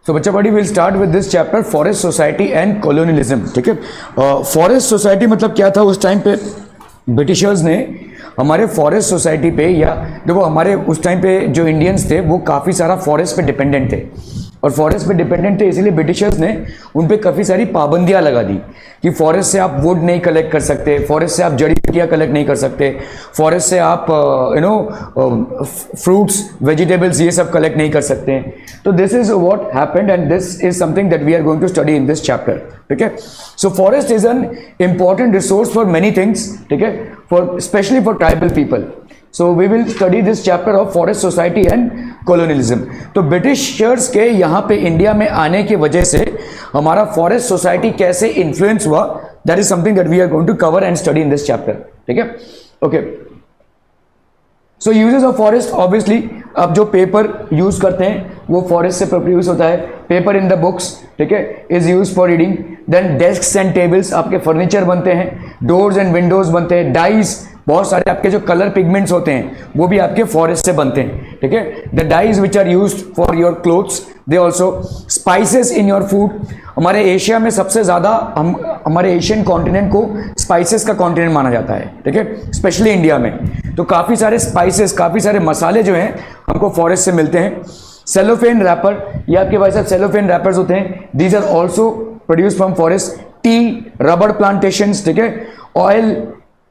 सो बच्चा बड़ी will start with this chapter forest society and colonialism. ठीक है, फॉरेस्ट सोसाइटी मतलब क्या था उस टाइम पे? ब्रिटिशर्स ने हमारे फॉरेस्ट सोसाइटी पे, या देखो हमारे उस टाइम पे जो इंडियंस थे वो काफ़ी सारा फॉरेस्ट पे डिपेंडेंट थे, और फॉरेस्ट पे डिपेंडेंट थे इसीलिए ब्रिटिशर्स ने उन पे काफ़ी सारी पाबंदियां लगा दी कि फॉरेस्ट से आप वुड नहीं कलेक्ट कर सकते, फॉरेस्ट से आप जड़ी बूटियाँ कलेक्ट नहीं कर सकते, फॉरेस्ट से आप फ्रूट्स वेजिटेबल्स ये सब कलेक्ट नहीं कर सकते। तो this is what happened and this is something that we are going to study in this chapter. ठीक है, so forest is an important resource for many things. ठीक है, for specially for tribal people. So we will study this chapter of forest society and colonialism. तो Britishers के यहाँ पे India में आने की वजह से हमारा फॉरेस्ट सोसाइटी कैसे इन्फ्लुएंस हुआ, that is something that we are going to cover and study in this chapter. ठीक है, okay. So uses of forest, obviously अब जो पेपर यूज करते हैं वो फॉरेस्ट से प्रोड्यूस होता है। पेपर इन द बुक्स, ठीक है, is use for reading. Then desks and tables, आपके फर्नीचर बनते हैं, डोर्स एंड विंडोज बनते हैं, डाइज, बहुत सारे आपके जो कलर पिगमेंट्स होते हैं वो भी आपके फॉरेस्ट से बनते हैं। ठीक है, the dyes which are used for your clothes, they also spices in your food. हमारे एशिया में सबसे ज़्यादा हमारे एशियन कॉन्टिनेंट को स्पाइसेस का कॉन्टिनेंट माना जाता है। ठीक है, स्पेशली इंडिया में तो काफ़ी सारे स्पाइसेस, काफ़ी सारे मसाले जो हैं हमको फॉरेस्ट से मिलते हैं। सेलोफेन रैपर, ये आपके भाई साहब सेलोफेन रैपर्स होते हैं, these are also produce from forest. Tea, रबड़ प्लांटेशंस, ठीक है, ऑयल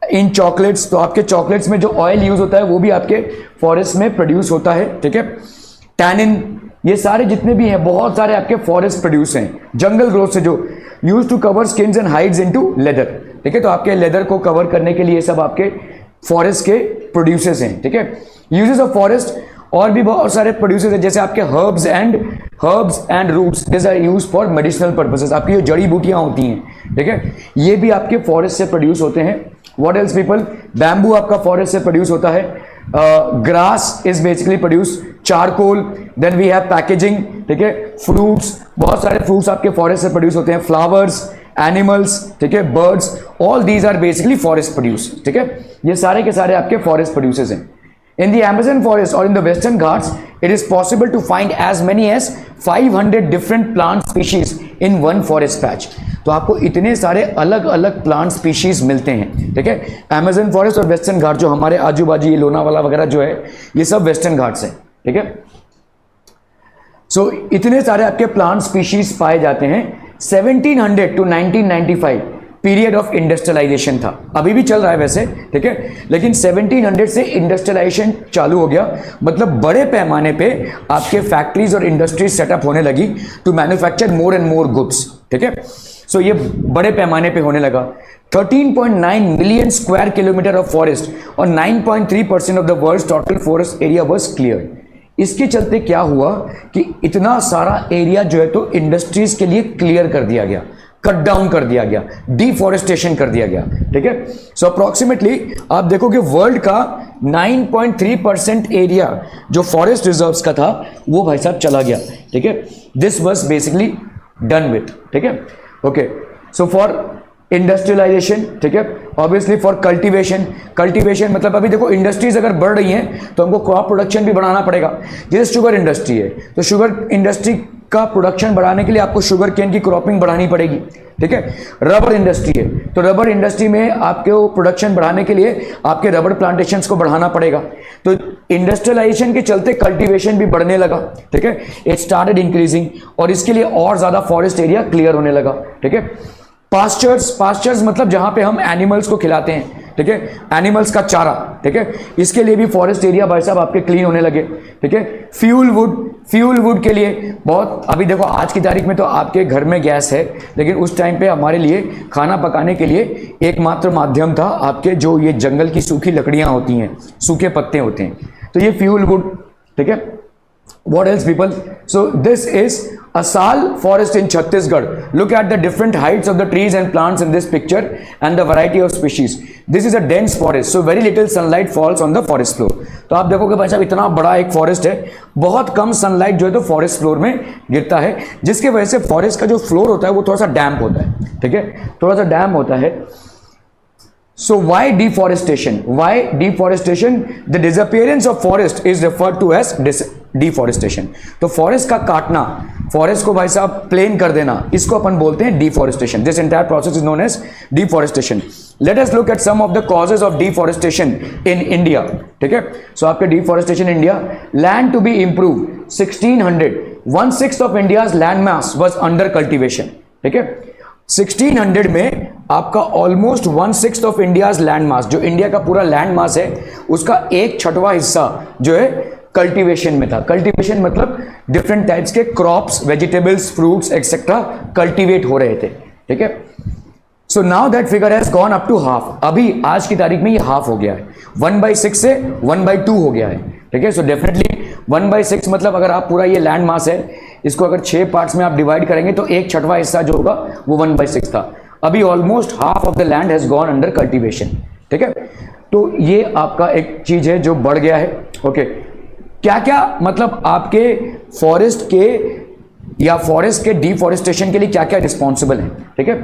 इन चॉकलेट्स, तो आपके चॉकलेट्स में जो ऑयल यूज होता है वो भी आपके फॉरेस्ट में प्रोड्यूस होता है। ठीक है, टैनिन, ये सारे जितने भी हैं बहुत सारे आपके फॉरेस्ट प्रोड्यूस हैं, जंगल ग्रोथ से जो use to cover skins and hides into leather. ठीक है, तो आपके लेदर को कवर करने के लिए सब आपके फॉरेस्ट के प्रोड्यूसर्स हैं। ठीक है, यूजेस ऑफ फॉरेस्ट, और भी बहुत सारे प्रोड्यूसर्स हैं जैसे आपके herbs and roots, this are use for medicinal purposes. आपकी जो जड़ी बूटियां होती हैं, ठीक है, ये भी आपके फॉरेस्ट से प्रोड्यूस होते हैं। What else people? बैम्बू आपका फॉरेस्ट से प्रोड्यूस होता है। Grass is basically produce, charcoal, then we have packaging. ठीक है, फ्रूट्स, बहुत सारे फ्रूट्स आपके फॉरेस्ट से प्रोड्यूस होते हैं। फ्लावर्स, एनिमल्स, ठीक है, birds, all these are basically forest produce. ठीक है, ये सारे के सारे आपके फॉरेस्ट प्रोड्यूसर्स हैं। In the Amazon forest or in the Western Ghats, it is possible to find as many as 500 different plant species in one forest patch. तो आपको इतने सारे अलग अलग प्लांट स्पीशीज मिलते हैं। ठीक है, अमेजन फॉरेस्ट और वेस्टर्न घाट जो हमारे आजू बाजू ये लोनावाला वगैरह जो है ये सब वेस्टर्न घाट्स हैं। ठीक है, सो इतने सारे आपके प्लांट स्पीशीज पाए जाते हैं। 1700 to 1995 पीरियड ऑफ इंडस्ट्रियलाइजेशन था, अभी भी चल रहा है वैसे। ठीक है, लेकिन 1700 से इंडस्ट्रियलाइजेशन चालू हो गया, मतलब बड़े पैमाने पे आपके फैक्ट्रीज और इंडस्ट्रीज सेटअप होने लगी to manufacture more and more goods. ठीक है, सो ये बड़े पैमाने पे होने लगा। 13.9 million square kilometre of forest और 9.3% of the world's total forest area was clear. इसके चलते क्या हुआ कि इतना सारा एरिया जो है तो इंडस्ट्रीज के लिए क्लियर कर दिया गया, कट डाउन कर दिया गया, डिफॉरेस्टेशन कर दिया गया। ठीक है, सो अप्रोक्सीमेटली आप देखोगे वर्ल्ड का 9.3% एरिया जो फॉरेस्ट रिजर्व्स का था वो भाई साहब चला गया। ठीक है, this was basically done with. ठीक है, ओके, सो फॉर इंडस्ट्रियलाइजेशन, ठीक है, ऑब्वियसली फॉर कल्टीवेशन मतलब अभी देखो इंडस्ट्रीज अगर बढ़ रही हैं तो हमको क्रॉप प्रोडक्शन भी बढ़ाना पड़ेगा। जैसे शुगर इंडस्ट्री है तो शुगर इंडस्ट्री का प्रोडक्शन बढ़ाने के लिए आपको शुगर केन की क्रॉपिंग बढ़ानी पड़ेगी। ठीक है, रबर इंडस्ट्री है तो रबर इंडस्ट्री में आपके प्रोडक्शन बढ़ाने के लिए आपके रबर प्लांटेशंस को बढ़ाना पड़ेगा। तो इंडस्ट्रियलाइजेशन के चलते कल्टीवेशन भी बढ़ने लगा। ठीक है, इट स्टार्टेड इंक्रीजिंग और इसके लिए और ज्यादा फॉरेस्ट एरिया क्लियर होने लगा। ठीक है, पास्चर्स मतलब जहां पे हम एनिमल्स को खिलाते हैं। ठीक है, एनिमल्स का चारा। ठीक है, इसके लिए भी फॉरेस्ट एरिया भाई साहब आपके क्लीन होने लगे। ठीक है, फ्यूल वुड के लिए बहुत, अभी देखो आज की तारीख में तो आपके घर में गैस है, लेकिन उस टाइम पे हमारे लिए खाना पकाने के लिए एकमात्र माध्यम था आपके जो ये जंगल की सूखी लकड़ियां होती हैं, सूखे पत्ते होते हैं, तो ये फ्यूल वुड। ठीक है, what else people? So this is Asal forest in Chhattisgarh. Look at the different heights of the trees and plants in this picture and the variety of species. This is a dense forest, so very little sunlight falls on the forest floor. तो आप देखोगे भाई साहब इतना बड़ा एक forest है, बहुत कम सनलाइट जो है तो फॉरेस्ट फ्लोर में गिरता है, जिसके वजह से फॉरेस्ट का जो फ्लोर होता है वो थोड़ा सा डैम्प होता है। ठीक है, थोड़ा सा डैम्प होता है। So why deforestation? Why deforestation? The disappearance of forest is referred to as deforestation. तो फॉरेस्ट का काटना, फॉरेस्ट को भाई साहब प्लेन कर देना, इसको अपन बोलते हैं deforestation. This entire process is known as deforestation. Let us look at some of the causes of deforestation in India. ठीक है, सो आपके deforestation India. Land to be improve 1600, 1/6 of India's land mass was under cultivation. ठीक है, 1600 में आपका almost 1/6 of India's land mass, जो India का पूरा लैंड मास है उसका 1/6 हिस्सा जो है कल्टीवेशन में था. कल्टीवेशन मतलब डिफरेंट टाइप्स के crops, vegetables, fruits etcetera cultivate हो रहे थे. ठीक है, so now that figure has gone up to half. अभी आज की तारीख में ये हाफ हो गया है, 1/6 से 1/2 हो गया है. ठीक है, सो डेफिनेटली 1/6 मतलब अगर आप पूरा ये लैंड मास है इसको अगर 6 पार्ट्स में आप डिवाइड करेंगे तो 1/6 हिस्सा जो होगा वो 1/6 था. अभी almost half of the land has gone under cultivation. ठीक है, तो ये आपका एक चीज है जो बढ़ गया है. ओके, क्या क्या मतलब आपके फॉरेस्ट के या फॉरेस्ट के डिफॉरेस्टेशन के लिए क्या क्या रिस्पॉन्सिबल है. ठीक है,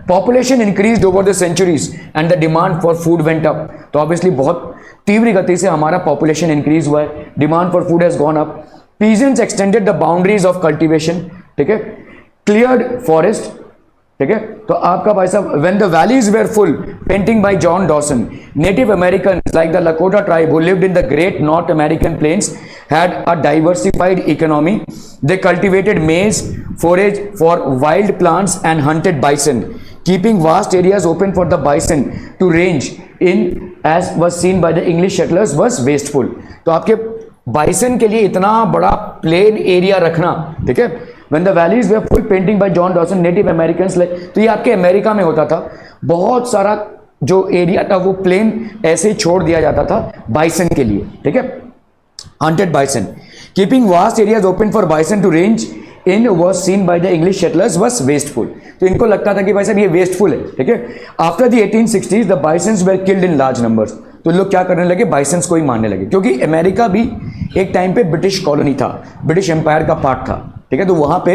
population increase over the centuries and the demand for food went up. तो ऑब्वियसली बहुत तीव्र गति से हमारा पॉपुलेशन इंक्रीज हुआ है, demand for food has gone up. Peasants extended the boundaries of cultivation. ठीक है, क्लियर्ड फॉरेस्ट. ठीक है, तो आपका भाई साहब when the valleys were full, painting by John Dawson, native Americans like the Lakota tribe who lived in the great North American plains had a diversified economy. They cultivated maize, forage for wild plants and hunted bison, keeping vast areas open for the bison to range in, as was seen by the English settlers was wasteful. तो आपके bison के लिए इतना बड़ा plain area रखना. ठीक है, when the valleys were full, painting by John Dawson, native Americans like, तो ये आपके अमेरिका में होता था. बहुत सारा जो एरिया था वो प्लेन ऐसे ही छोड़ दिया जाता था बाइसन के लिए. ठीक है, hunted bison, keeping vast areas open for bison to range in was seen by the English settlers was wasteful. तो इनको लगता था कि भाई साहब ये वेस्टफुल है. ठीक है, after the 1860s the bisons were killed in large numbers. तो लोग क्या करने लगे, बाइसन्स को ही मारने लगे, क्योंकि अमेरिका भी एक टाइम पे ब्रिटिश कॉलोनी था, ब्रिटिश एम्पायर का पार्ट था. ठीक है, तो वहां पे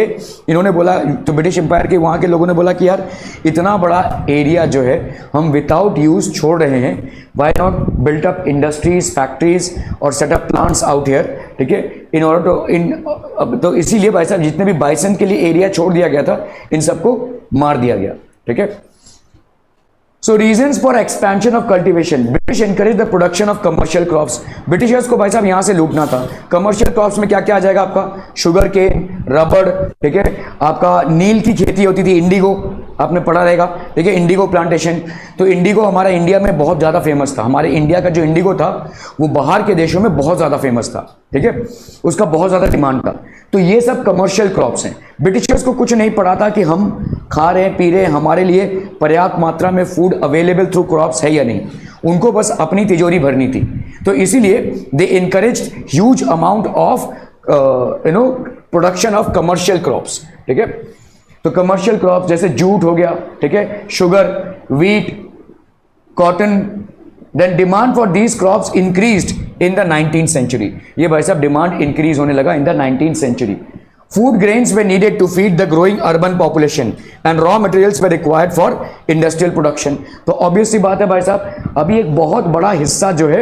इन्होंने बोला, तो ब्रिटिश एम्पायर के वहां के लोगों ने बोला कि यार इतना बड़ा एरिया जो है हम विदाउट यूज छोड़ रहे हैं, why not built up industries, factories और सेटअप प्लांट्स आउट हियर. ठीक है, इन ऑर्डर टू तो इसीलिए भाई साहब जितने भी बाइसन के लिए एरिया छोड़ दिया गया था इन सबको मार दिया गया. ठीक है, So reasons for expansion of cultivation. British encouraged the production of commercial crops. Britishers को भाई साहब यहां से लूटना था. कमर्शियल क्रॉप्स में क्या क्या आ जाएगा आपका, शुगर केन, रबड़. ठीक है, आपका नील की खेती होती थी, इंडिगो आपने पढ़ा रहेगा. ठीक है, इंडिगो प्लांटेशन. तो इंडिगो हमारा इंडिया में बहुत ज्यादा फेमस था. हमारे इंडिया का जो इंडिगो था वो बाहर के देशों में बहुत ज्यादा फेमस था. ठीक है, उसका बहुत ज्यादा डिमांड था. तो ये सब कमर्शियल क्रॉप्स हैं. ब्रिटिशर्स को कुछ नहीं पड़ा था कि हम खा रहे हैं, पी रहे हैं, हमारे लिए पर्याप्त मात्रा में फूड अवेलेबल थ्रू क्रॉप्स है या नहीं. उनको बस अपनी तिजोरी भरनी थी. तो इसीलिए they encourage huge amount of production of commercial crops. ठीक है, तो कमर्शियल क्रॉप्स जैसे जूट हो गया. ठीक है, sugar, wheat, cotton. Then demand for these crops increased in the 19th century. ये भाई साहब डिमांड इंक्रीज होने लगा in the 19th century. Food grains were needed to feed the growing urban population and raw materials were required for industrial production. तो obvious सी बात है भाई साहब, अभी एक बहुत बड़ा हिस्सा जो है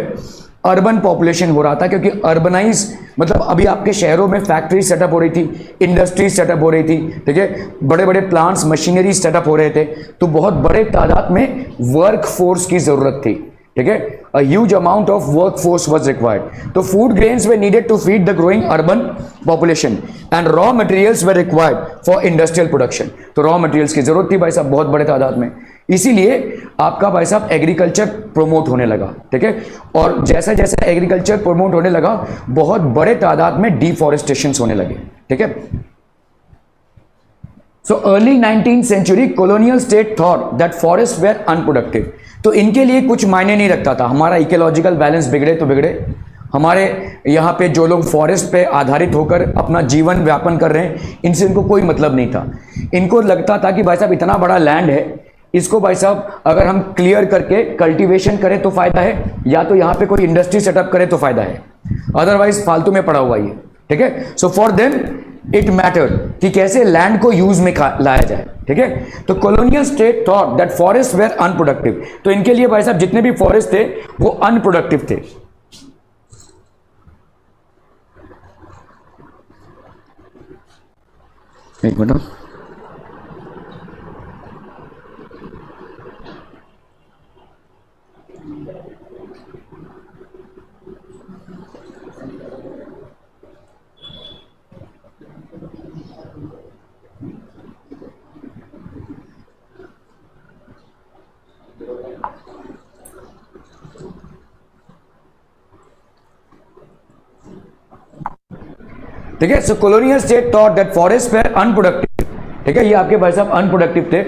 अर्बन पॉपुलेशन हो रहा था, क्योंकि अर्बनाइज मतलब अभी आपके शहरों में फैक्ट्री सेटअप हो रही थी, इंडस्ट्रीज सेटअप हो रही थी. ठीक है, बड़े बड़े प्लांट्स, मशीनरी सेटअप हो रहे थे. तो बहुत बड़े तादाद में वर्क फोर्स की जरूरत थी. ठीक है, a huge amount of workforce was required. तो food grains were needed to feed the growing urban population and raw materials were required for industrial production. तो raw materials की जरूरत थी भाई साहब बहुत बड़े तादाद में. इसीलिए आपका भाई साहब एग्रीकल्चर प्रोमोट होने लगा. ठीक है, और जैसा जैसा एग्रीकल्चर प्रोमोट होने लगा बहुत बड़े तादाद में डिफॉरेस्टेशन होने लगे. ठीक है, So early 19th century colonial state thought that forests were unproductive. तो इनके लिए कुछ मायने नहीं रखता था, हमारा इकोलॉजिकल बैलेंस बिगड़े तो बिगड़े, हमारे यहाँ पे जो लोग फॉरेस्ट पे आधारित होकर अपना जीवन व्यापन कर रहे हैं इनसे इनको कोई मतलब नहीं था. इनको लगता था कि भाई साहब इतना बड़ा लैंड है, इसको भाई साहब अगर हम क्लियर करके कल्टीवेशन करें तो फायदा है, या तो यहाँ पे कोई इंडस्ट्री सेटअप करें तो फायदा है, अदरवाइज फालतू में पड़ा हुआ ये. ठीक है, so for them it matter कि कैसे लैंड को यूज में लाया जाए. ठीक है, तो colonial state thought that forest were unproductive. तो इनके लिए भाई साहब जितने भी फॉरेस्ट थे वो अनप्रोडक्टिव थे. एक मिनट, ठीक है। So colonial state thought that forest were unproductive, ठीक है, ये आपके भाई साहब अनप्रोडक्टिव थे।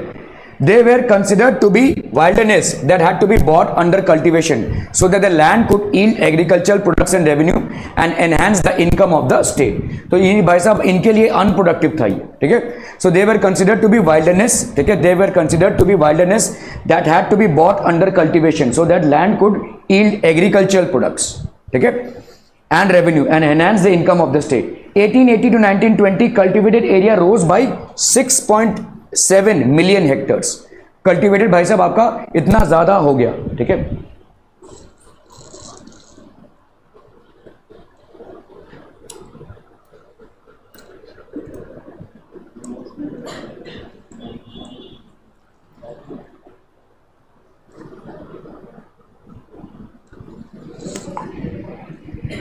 They were considered to be wildness that had to be bot under cultivation so that the land could yield agricultural products and revenue and enhance the income of the state. तो ये भाई साहब इनके लिए unproductive था ये, ठीक है। So they were considered to be wildness, ठीक है, they were considered to be wildness that had to be bot under cultivation so that land could yield agricultural products, ठीक है, and revenue and enhance the income of the state. 1880 to 1920 cultivated area rose by 6.7 million hectares. Cultivated भाई साहब आपका इतना ज्यादा हो गया, ठीक है।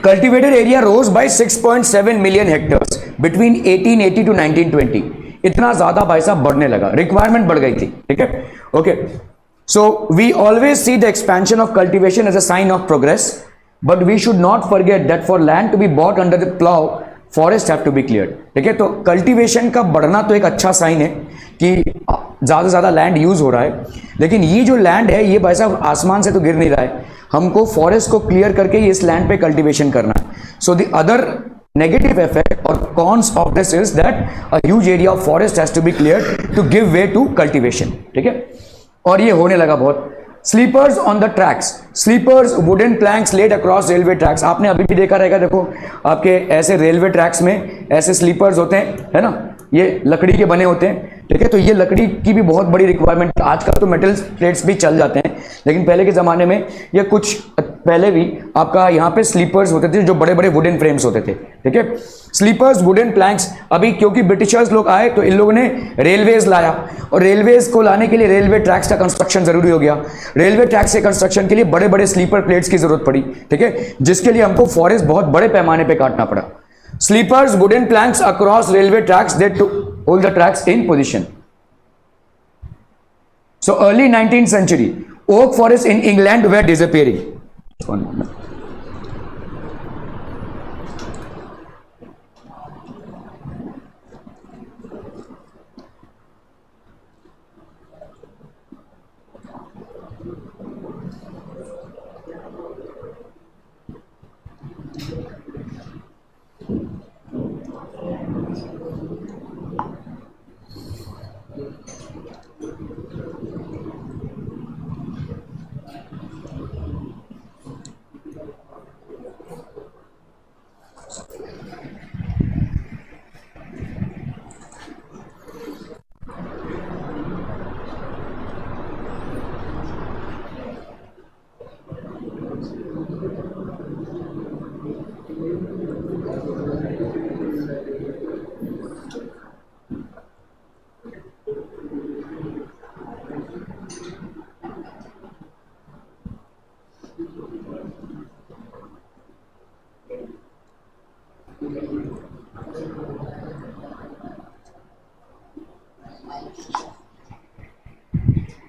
Cultivated area rose by 6.7 million hectares between 1880 to 1920. इतना ज्यादा भाई साहब बढ़ने लगा, रिक्वायरमेंट बढ़ गई थी, ठीक है। Okay, so we always see the expansion of cultivation as a sign of progress, but we should not forget that for land to be bot under the plough forest have to be cleared, ठीक है। तो cultivation का बढ़ना तो एक अच्छा sign है कि ज्यादा से ज्यादा लैंड यूज हो रहा है, लेकिन ये जो लैंड है ये भाई साहब आसमान से तो गिर नहीं रहा है, हमको फॉरेस्ट को क्लियर करके इस लैंड पे कल्टीवेशन करना है। So the other negative effect और cons of this is that a huge area of forest has to be cleared to give way to cultivation, ठीक है। और ये होने लगा बहुत। Sleepers on the tracks, sleepers wooden planks laid across railway tracks, आपने अभी भी देखा रहेगा, देखो आपके ऐसे रेलवे ट्रैक्स में ऐसे स्लीपर्स होते हैं, है ना, ये लकड़ी के बने होते हैं, ठीक है। तो ये लकड़ी की भी बहुत बड़ी रिक्वायरमेंट, आजकल तो मेटल प्लेट्स भी चल जाते हैं, लेकिन पहले के ज़माने में या कुछ पहले भी आपका यहाँ पे स्लीपर्स होते थे जो बड़े बड़े वुडन फ्रेम्स होते थे, ठीक है। स्लीपर्स वुडन प्लैंक्स, अभी क्योंकि ब्रिटिशर्स लोग आए तो इन लोगों ने रेलवेज लाया, और रेलवेज को लाने के लिए रेलवे ट्रैक्स का कंस्ट्रक्शन जरूरी हो गया। रेलवे ट्रैक्स के कंस्ट्रक्शन के लिए बड़े बड़े स्लीपर प्लेट्स की जरूरत पड़ी, ठीक है, जिसके लिए हमको फॉरेस्ट बहुत बड़े पैमाने पर काटना पड़ा। Sleepers, wooden planks across railway tracks, they to hold the tracks in position. So early 19th century, oak forests in England were disappearing. One moment.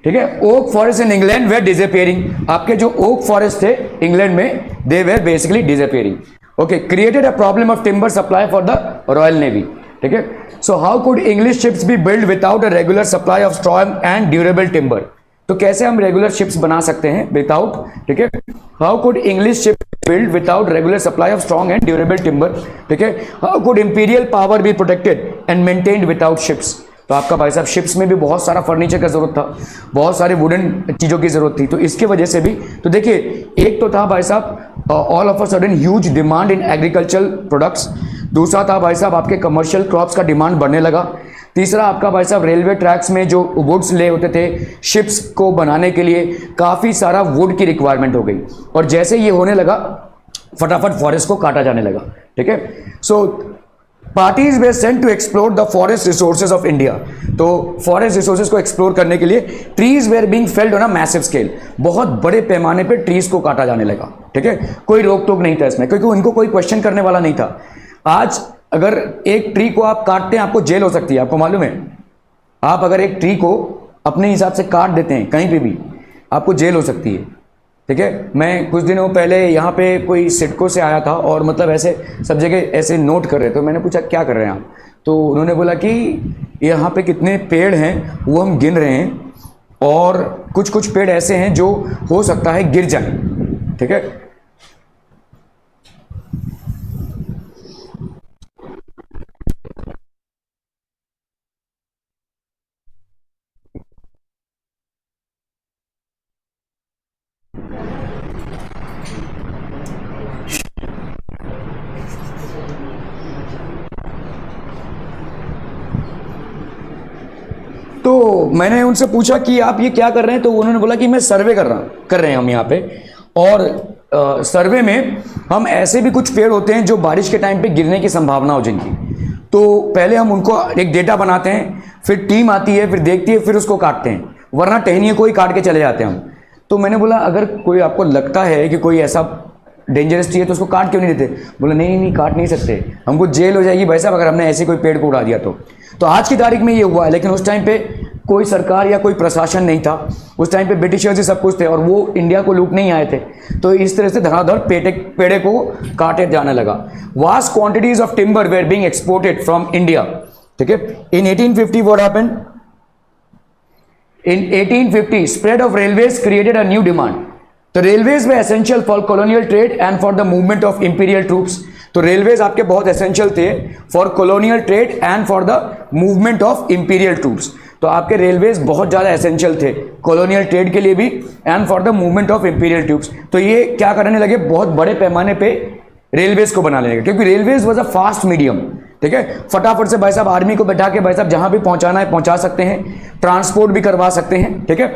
ठीक है। Oak forest in England were disappearing, आपके जो oak forest थे England में they were basically disappearing. Okay, created a problem of timber supply for the Royal Navy, ठीक है। So how could English ships be build without a regular supply of strong and durable timber, तो कैसे हम regular ships बना सकते हैं without, ठीक है, how could English ships build without regular supply of strong and durable timber, ठीक है, how could imperial power B protected and maintained without ships. तो आपका भाई साहब शिप्स में भी बहुत सारा फर्नीचर का जरूरत था, बहुत सारे वुडन चीज़ों की जरूरत थी, तो इसके वजह से भी, तो देखिए एक तो था भाई साहब all of a sudden huge demand in agricultural products, दूसरा था भाई साहब आपके कमर्शियल क्रॉप्स का डिमांड बढ़ने लगा, तीसरा आपका भाई साहब रेलवे ट्रैक्स में जो वुड्स ले होते थे शिप्स को बनाने के लिए काफ़ी सारा वुड की रिक्वायरमेंट हो गई, और जैसे ये होने लगा फटाफट फॉरेस्ट को काटा जाने लगा, ठीक है। So parties were sent to explore the forest resources of India. तो फॉरेस्ट रिसोर्सेज को एक्सप्लोर करने के लिए trees were being felled on a massive scale, बहुत बड़े पैमाने पे ट्रीज को काटा जाने लगा। ठीक है, कोई रोक टोक नहीं था इसमें, क्योंकि उनको कोई क्वेश्चन करने वाला नहीं था। आज अगर एक ट्री को आप काटते हैं आपको जेल हो सकती है, आपको मालूम है। आप अगर एक ट्री को अपने हिसाब से काट देते हैं कहीं पे भी, आपको जेल हो सकती है। ठीक है, मैं कुछ दिनों पहले यहाँ पे कोई सिडको से आया था और मतलब ऐसे सब जगह ऐसे नोट कर रहे थे। तो मैंने पूछा क्या कर रहे हैं आप, तो उन्होंने बोला कि यहाँ पे कितने पेड़ हैं वो हम गिन रहे हैं और कुछ कुछ पेड़ ऐसे हैं जो हो सकता है गिर जाए। ठीक है, तो मैंने उनसे पूछा कि आप ये क्या कर रहे हैं, तो उन्होंने बोला कि मैं सर्वे कर रहे हैं हम यहाँ पे। और सर्वे में हम ऐसे भी कुछ पेड़ होते हैं जो बारिश के टाइम पे गिरने की संभावना हो जिनकी, तो पहले हम उनको एक डेटा बनाते हैं, फिर टीम आती है, फिर देखती है, फिर उसको काटते हैं, वरना टहनियों को ही काट के चले जाते हैं हम। तो मैंने बोला अगर कोई आपको लगता है कि कोई ऐसा डेंजरस ट्री है तो उसको काट क्यों नहीं देते। बोला नहीं नहीं काट नहीं सकते, हमको जेल हो जाएगी भाई साहब अगर हमने ऐसे कोई पेड़ को उड़ा दिया तो आज की तारीख में ये हुआ है। लेकिन उस टाइम पे कोई सरकार या कोई प्रशासन नहीं था, उस टाइम पे ब्रिटिशर्स ही सब कुछ थे और वो इंडिया को लूट नहीं आए थे। तो इस तरह से धड़ाधड़ पेड़े को काटे जाने लगा। Vast quantities of timber were being exported from India. ठीक है, in 1850 what happened, in 1850 spread of railways created a new demand. तो रेलवेज में essential for colonial trade and for the movement of imperial troops. तो railways आपके बहुत essential थे for colonial trade and for the movement of imperial troops. तो आपके railways बहुत ज़्यादा एसेंशियल थे कॉलोनियल ट्रेड के लिए भी and for the movement of imperial troops. तो ये क्या करने लगे, बहुत बड़े पैमाने पे रेलवेज को बनाने लगे, क्योंकि railways was a fast medium. ठीक है, फटाफट से भाई साहब आर्मी को बैठा के भाई साहब जहां भी पहुंचाना है पहुंचा सकते हैं, ट्रांसपोर्ट भी करवा सकते हैं। ठीक है,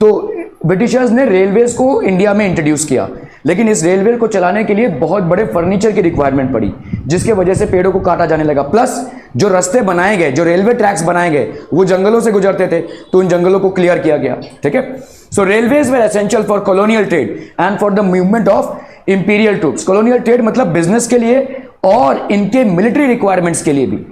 तो ब्रिटिशर्स ने रेलवेज को इंडिया में इंट्रोड्यूस किया, लेकिन इस रेलवे को चलाने के लिए बहुत बड़े फर्नीचर की रिक्वायरमेंट पड़ी, जिसके वजह से पेड़ों को काटा जाने लगा। प्लस जो रास्ते बनाए गए, जो रेलवे ट्रैक्स बनाए गए, वो जंगलों से गुजरते थे, तो उन जंगलों को क्लियर किया गया। ठीक है, so railways were essential for colonial trade and for the movement of imperial troops. Colonial trade मतलब बिजनेस के लिए और इनके मिलिट्री रिक्वायरमेंट्स के लिए भी।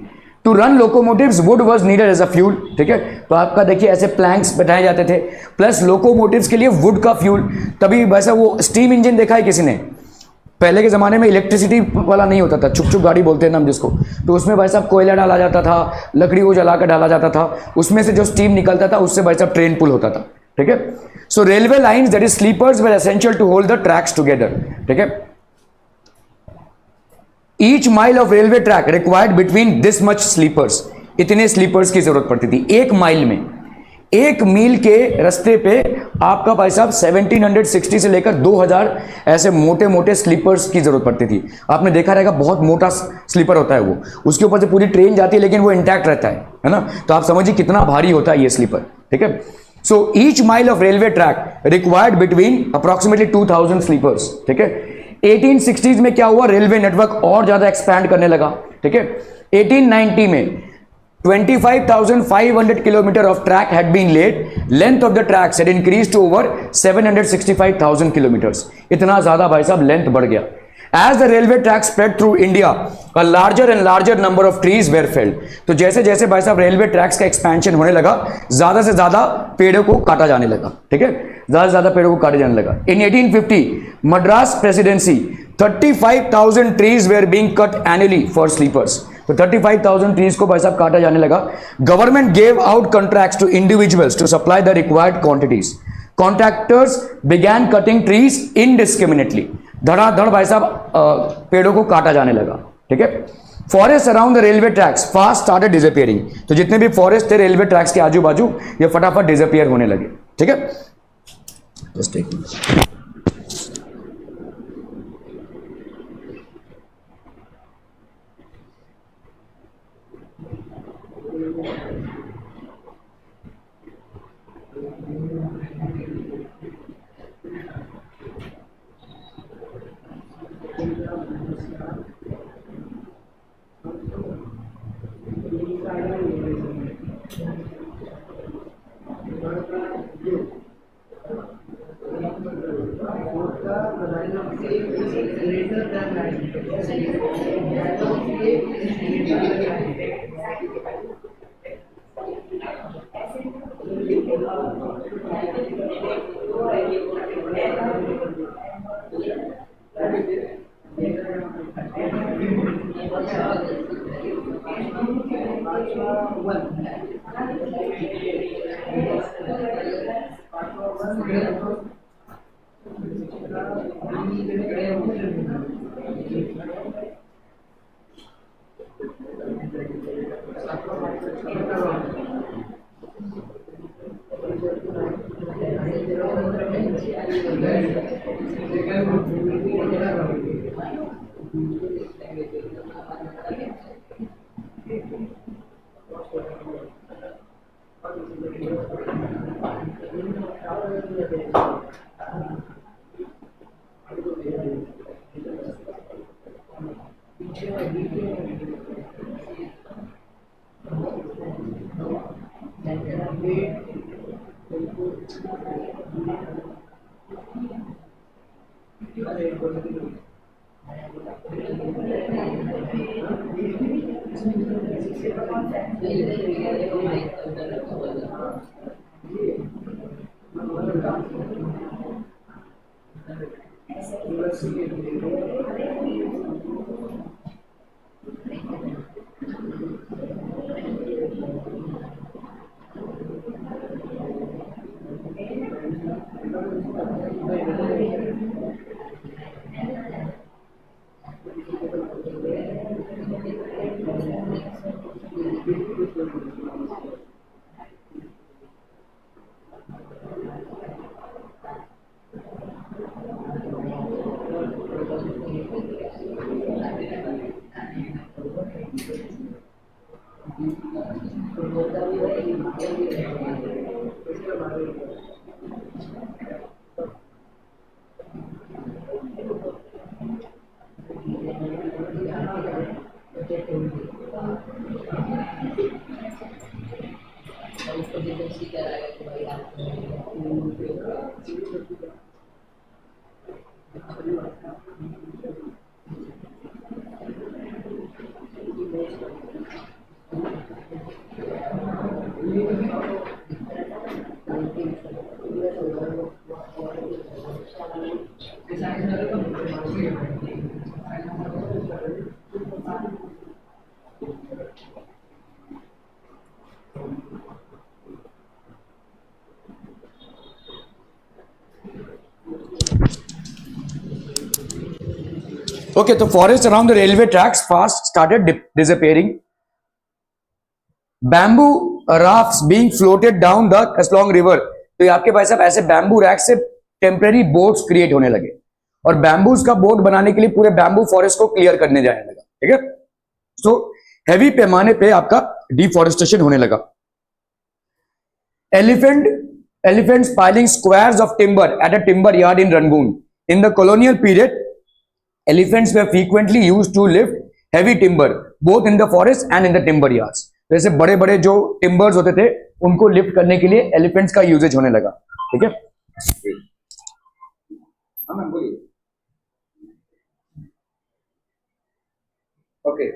To run locomotives wood was needed as a fuel. ठीक है, तो आपका देखिए ऐसे प्लैंक्स बैठाए जाते थे, प्लस लोकोमोटिव्स के लिए वुड का फ्यूल। तभी वैसा वो स्टीम इंजन देखा है किसी ने, पहले के ज़माने में इलेक्ट्रिसिटी वाला नहीं होता था, छुक छुक गाड़ी बोलते हैं ना हम जिसको, तो उसमें भाई साहब कोयला डाला जाता था, लकड़ी को जलाकर डाला जाता था, उसमें से जो स्टीम निकलता था उससे भाई साहब ट्रेन पुल होता था। ठीक है, so railway lines that is sleepers were essential to hold the tracks together. ठीक है, each mile of railway track required between this much sleepers. इतने स्लीपर्स की जरूरत पड़ती थी एक माइल में। एक मील के रास्ते पे आपका भाई साहब 1760 से लेकर 2000 ऐसे मोटे मोटे स्लीपर्स की जरूरत पड़ती थी। आपने देखा रहेगा बहुत मोटा स्लीपर होता है वो, उसके ऊपर से पूरी ट्रेन जाती है लेकिन वो इंटैक्ट रहता है ना। तो आप समझिए कितना भारी होता है ये स्लीपर। ठीक है, so each mile of railway track required between approximately 2000 sleepers. ठीक है, 1860s में क्या हुआ, रेलवे नेटवर्क और ज्यादा एक्सपैंड करने लगा। ठीक है, 1890 में 25,500 kilometer of track had been laid. Length of the tracks had increased to over 765,000 kilometers. इतना ज्यादा भाई साहब लेंथ बढ़ गया। As the railway track spread through India, a larger and larger number of trees were felled. तो जैसे जैसे भाई साहब रेलवे ट्रैक्स का एक्सपेंशन होने लगा, ज्यादा से ज्यादा पेड़ों को काटा जाने लगा। ठीक है, ज्यादा से ज्यादा पेड़ों को काटे जाने लगा। In 1850, Madras Presidency, 35,000 trees were being cut annually for sleepers. तो 35,000 ट्रीज को भाई साहब काटा जाने लगा। Government gave out contracts to individuals to supply the required quantities. Contractors began cutting trees indiscriminately. धड़ाधड़ भाई साहब पेड़ों को काटा जाने लगा। ठीक है, forest around the railway tracks fast started disappearing. तो जितने भी फॉरेस्ट थे रेलवे ट्रैक्स के आजू बाजू, ये फटाफट डिसअपियर होने लगे। ठीक है, जस्ट एक minute. Okay, the forest around the railway tracks fast started disappearing. Bamboo rafts being floated down the Kasalong river. तो ये आपके भाई साहब ऐसे बैम्बू रैक से टेम्परेरी बोट्स क्रिएट होने लगे और बैम्बूज का बोट बनाने के लिए पूरे बैम्बू फॉरेस्ट को क्लियर करने जाने लगा. ठीक है, सो हैवी पैमाने पे आपका डिफॉरेस्टेशन होने लगा. Elephants piling squares of timber at a timber yard in Rangoon. In the colonial period, elephants were frequently used to lift heavy timber, both in the forest and in the timber yards. जैसे बड़े बड़े जो timbers होते थे उनको lift करने के लिए एलिफेंट्स का यूजेज होने लगा. ठीक है, ओके.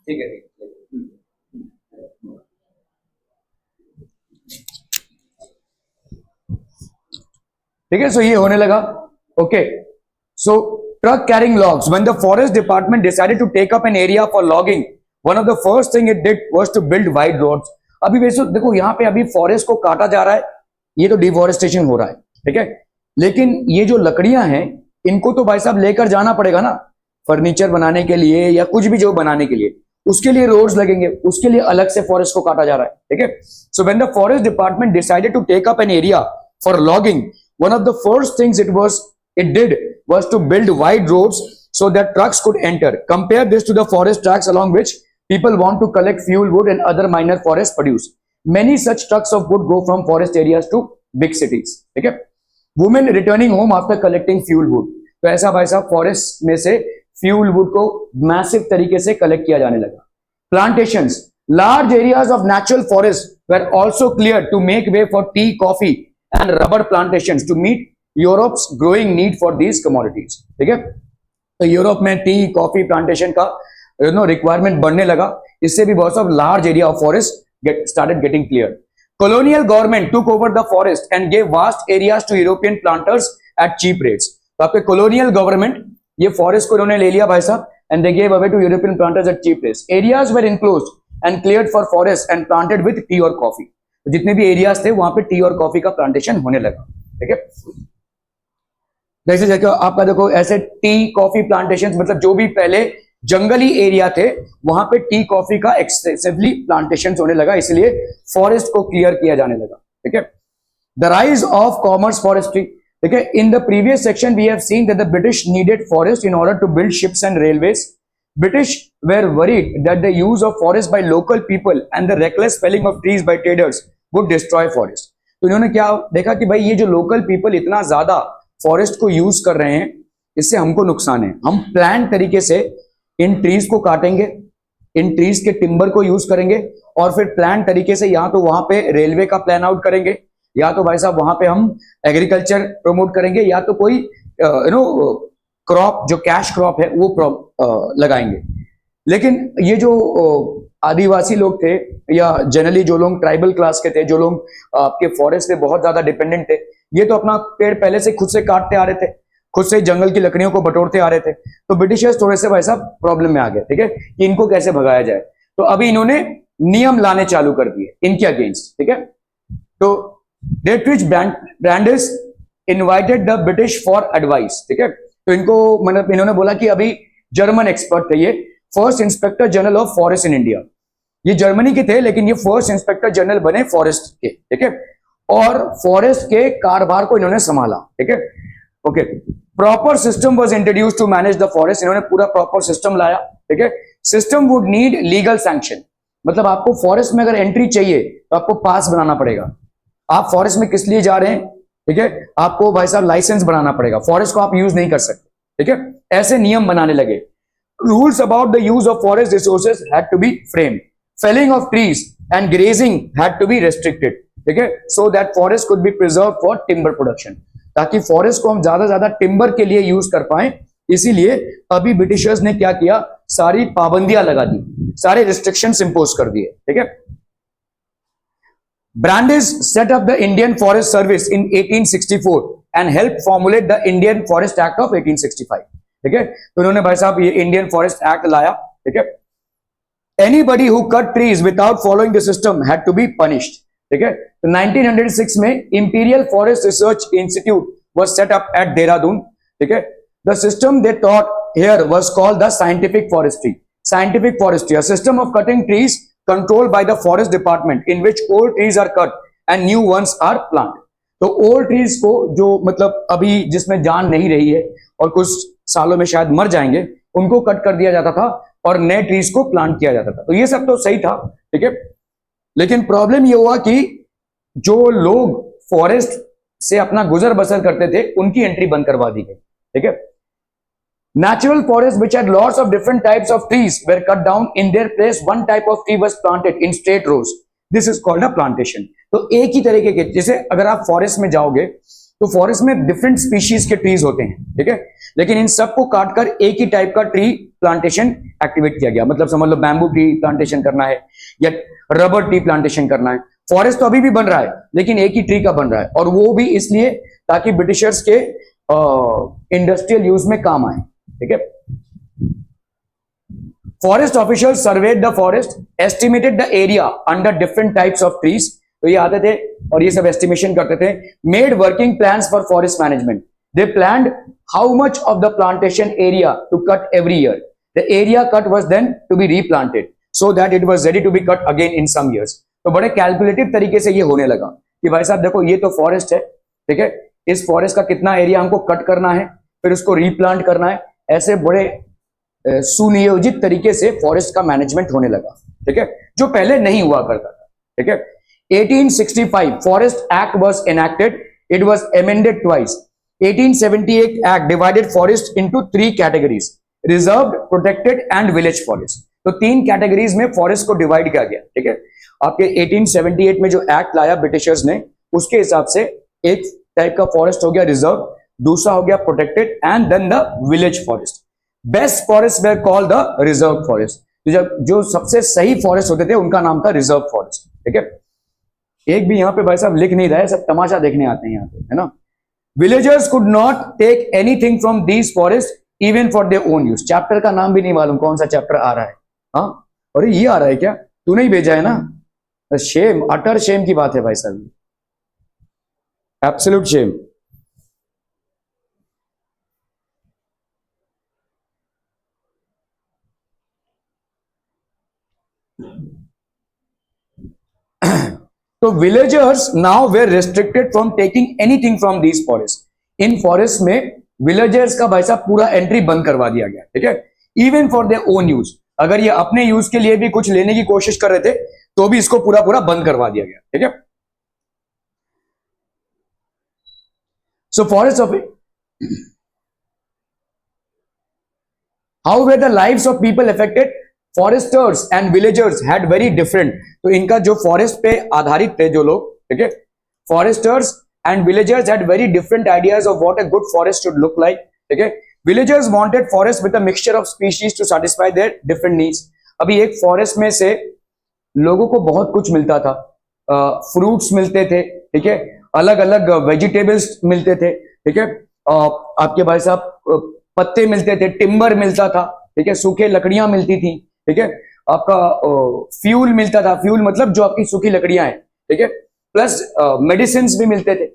ठीक है, ठीक है. सो ये होने लगा. Okay, so truck carrying logs. When the forest department decided to take up an area for logging, one of the first thing it did was to build wide roads. अभी वैसे देखो यहाँ पे अभी फॉरेस्ट को काटा जा रहा है, ये तो डिफॉरेस्टेशन हो रहा है. ठीक है, लेकिन ये जो लकड़ियां हैं इनको तो भाई साहब लेकर जाना पड़ेगा ना, फर्नीचर बनाने के लिए या कुछ भी जो बनाने के लिए, उसके लिए रोड्स लगेंगे, उसके लिए अलग से फॉरेस्ट को काटा जा रहा है. ठीक है, so when the forest department decided to take up an area for logging, one of the first things it did was to build wide roads so that trucks could enter. Compare this to the forest tracks along which people want to collect fuel wood and other minor forest produce. Many such trucks of wood go from forest areas to big cities. ठीक है, women returning home after collecting fuel wood. तो ऐसा भाई साहब forest में से fuel wood को massive तरीके से कलेक्ट किया जाने लगा. Plantations, large areas of natural forest were also cleared to make way for tea, coffee and rubber plantations to meet Europe's growing need for these commodities, ठीक है। तो यूरोप में टी कॉफी प्लांटेशन का requirement बढ़ने लगा, इससे भी बहुत सब large area of forest started getting clear. Colonial government took over the forest and gave vast areas to European planters at cheap rates. तो आपके colonial government ये forest को उन्होंने ले लिया भाई साहब, and they gave away to European planters at cheap rates. Areas were enclosed and cleared for forest and planted with tea or coffee. तो जितने भी एरियाज थे वहां पे टी और कॉफी का प्लांटेशन होने लगा, ठीक है। जैसे आपका देखो ऐसे टी कॉफी प्लांटेशन, मतलब जो भी पहले जंगली एरिया थे वहां पे टी कॉफी का एक्सटेंसिवली प्लांटेशन होने लगा, इसलिए फॉरेस्ट को क्लियर किया जाने लगा, ठीक है। The rise of commerce forestry, ठीक है। In the previous section we have seen that the British needed forest in order to build ships and railways. British were worried that the use of forest by local people and the reckless felling of trees by traders would destroy forest. तो इन्होंने क्या देखा कि भाई ये जो local people इतना ज्यादा फॉरेस्ट को यूज कर रहे हैं, इससे हमको नुकसान है। हम प्लान तरीके से इन ट्रीज को काटेंगे, इन ट्रीज के टिम्बर को यूज करेंगे और फिर प्लान तरीके से या तो वहां पे रेलवे का प्लान आउट करेंगे, या तो भाई साहब वहां पे हम एग्रीकल्चर प्रमोट करेंगे, या तो कोई क्रॉप जो कैश क्रॉप है वो लगाएंगे। लेकिन ये जो आदिवासी लोग थे या जनरली जो लोग ट्राइबल क्लास के थे, जो लोग आपके फॉरेस्ट पे बहुत ज्यादा डिपेंडेंट थे, ये तो अपना पेड़ पहले से खुद से काटते आ रहे थे, खुद से जंगल की लकड़ियों को बटोरते आ रहे थे। तो ब्रिटिशर्स थोड़े से भाई साहब प्रॉब्लम में आ गए, ठीक है, कि इनको कैसे भगाया जाए। तो अभी इन्होंने नियम लाने चालू कर दिए इनके अगेंस्ट, ठीक है। तो Dietrich Brandis invited the British for advice, ठीक है। तो इनको मतलब इन्होंने बोला कि अभी जर्मन एक्सपर्ट थे, ये first inspector general of forest in India, ये जर्मनी के थे लेकिन ये फर्स्ट इंस्पेक्टर जनरल बने फॉरेस्ट के, ठीक है। और फॉरेस्ट के कारोबार को इन्होंने संभाला, ठीक है। Okay, proper system was introduced to manage the forest, इन्होंने पूरा प्रॉपर सिस्टम लाया, ठीक है। System would need legal sanction, मतलब आपको फॉरेस्ट में अगर एंट्री चाहिए तो आपको पास बनाना पड़ेगा। आप फॉरेस्ट में किस लिए जा रहे हैं, ठीक है, आपको भाई साहब लाइसेंस बनाना पड़ेगा, फॉरेस्ट को आप यूज नहीं कर सकते, ठीक है। ऐसे नियम बनाने लगे। Rules about the use of forest resources had to be framed, felling of trees and grazing had to be restricted, ठीक है, so that forest could be preserve for timber production, ताकि फॉरेस्ट को हम ज्यादा ज्यादा टिम्बर के लिए use कर पाए। इसीलिए अभी ब्रिटिशर्स ने क्या किया, सारी पाबंदियां लगा दी, सारे रिस्ट्रिक्शंस इंपोज कर दिए, ठीक है। Brandeis set up the Indian forest service in 1864 and help formulate the Indian forest act of 1865, ठीक है। तो उन्होंने भाई साहब ये इंडियन फॉरेस्ट एक्ट लाया, ठीक है। Anybody who cut trees without following the system had to be punished, ठीक है। तो 1906 में Imperial Forest Research Institute was set up at Dehradun, ठीक है। The system they taught here was called the scientific forestry, scientific forestry, a system of cutting trees controlled by the forest department in which old trees are cut and new ones are plant. तो old trees को जो मतलब अभी जिसमें जान नहीं रही है और कुछ सालों में शायद मर जाएंगे, उनको कट कर दिया जाता था और नए ट्रीज को प्लांट किया जाता था। तो ये सब तो सही था, ठीक है। लेकिन प्रॉब्लम ये हुआ कि जो लोग फॉरेस्ट से अपना गुजर बसर करते थे उनकी एंट्री बंद करवा दी गई, ठीक है। Natural forest which had lots of different types of trees were cut down. In their place one type of tree was planted in straight rows. This is called a plantation. तो एक ही तरीके के, जैसे अगर आप फॉरेस्ट में जाओगे तो फॉरेस्ट में डिफरेंट स्पीशीज के ट्रीज होते हैं, ठीक है, लेकिन इन सबको काटकर एक ही टाइप का ट्री प्लांटेशन एक्टिवेट किया गया। मतलब समझ लो बैम्बू ट्री प्लांटेशन करना है या रबर ट्री प्लांटेशन करना है। फॉरेस्ट तो अभी भी बन रहा है लेकिन एक ही ट्री का बन रहा है, और वो भी इसलिए ताकि ब्रिटिशर्स के इंडस्ट्रियल यूज में काम आए, ठीक है। Forest official served the forest, estimated the area under different types of trees. तो ये आते थे और ये सब एस्टिमेशन करते थे। Made working plans for forest management, they planned how much of the plantation area to cut every year, the area cut was then to be replanted so that it was ready to be cut again in some years. तो बड़े calculative तरीके से ये होने लगा कि भाई साहब देखो ये तो फॉरेस्ट है, ठीक है, इस फॉरेस्ट का कितना एरिया हमको कट करना है, फिर उसको रीप्लांट करना है। ऐसे बड़े सुनियोजित तरीके से फॉरेस्ट का मैनेजमेंट होने लगा, ठीक है, जो पहले नहीं हुआ करता था, ठीक है। 1865 forest act was enacted, it was amended twice. 1878 act divided forest into 3 categories, reserved, protected and village forest. तो 3 कैटेगरीज में फॉरेस्ट को डिवाइड किया गया, ठीक है। आपके 1878 में जो एक्ट लाया ब्रिटिशर्स ने, उसके हिसाब से एक टाइप का फॉरेस्ट हो गया रिजर्व, दूसरा हो गया protected, and then the village forest. Best forest were called the reserve forest. तो जब जो सबसे सही फॉरेस्ट होते थे उनका नाम था रिजर्व फॉरेस्ट. ठीक है, एक भी यहाँ पे भाई साहब लिख नहीं रहा है, सब तमाशा देखने आते हैं यहाँ पे, है ना. Villagers could not take anything from these forest even for their own use. Chapter का नाम भी नहीं मालूम कौन सा चैप्टर आ रहा है. हाँ, अरे ये आ रहा है क्या, तू नहीं भेजा है ना. शेम, अटर शेम की बात है भाई साहब, एब्सोल्यूट शेम. तो villagers now were restricted from taking anything from these forest. इन फॉरेस्ट में विलेजर्स का भाई साहब पूरा एंट्री बंद करवा दिया गया. ठीक है, even for their own use. अगर ये अपने यूज के लिए भी कुछ लेने की कोशिश कर रहे थे तो भी इसको पूरा पूरा बंद करवा दिया गया. ठीक है, so forest of how where the lives of people affected. Forester's and villagers had very different. तो इनका जो फॉरेस्ट पे आधारित थे जो लोग, ठीक है, foresters and villagers had very different ideas of what a good forest should look like. ठीक है, villagers wanted forest with a mixture of species to satisfy their different needs. अभी एक फॉरेस्ट में से लोगों को बहुत कुछ मिलता था, फ्रूट्स मिलते थे, ठीक है, अलग अलग वेजिटेबल्स मिलते थे, ठीक है, आपके भाई साहब पत्ते मिलते थे, टिम्बर मिलता था, ठीक है, सूखे लकड़ियां मिलती थी, ठीक है, आपका फ्यूल मिलता था. फ्यूल मतलब जो आपकी सूखी लकड़ियां हैं, ठीक है, प्लस मेडिसिन भी मिलते थे.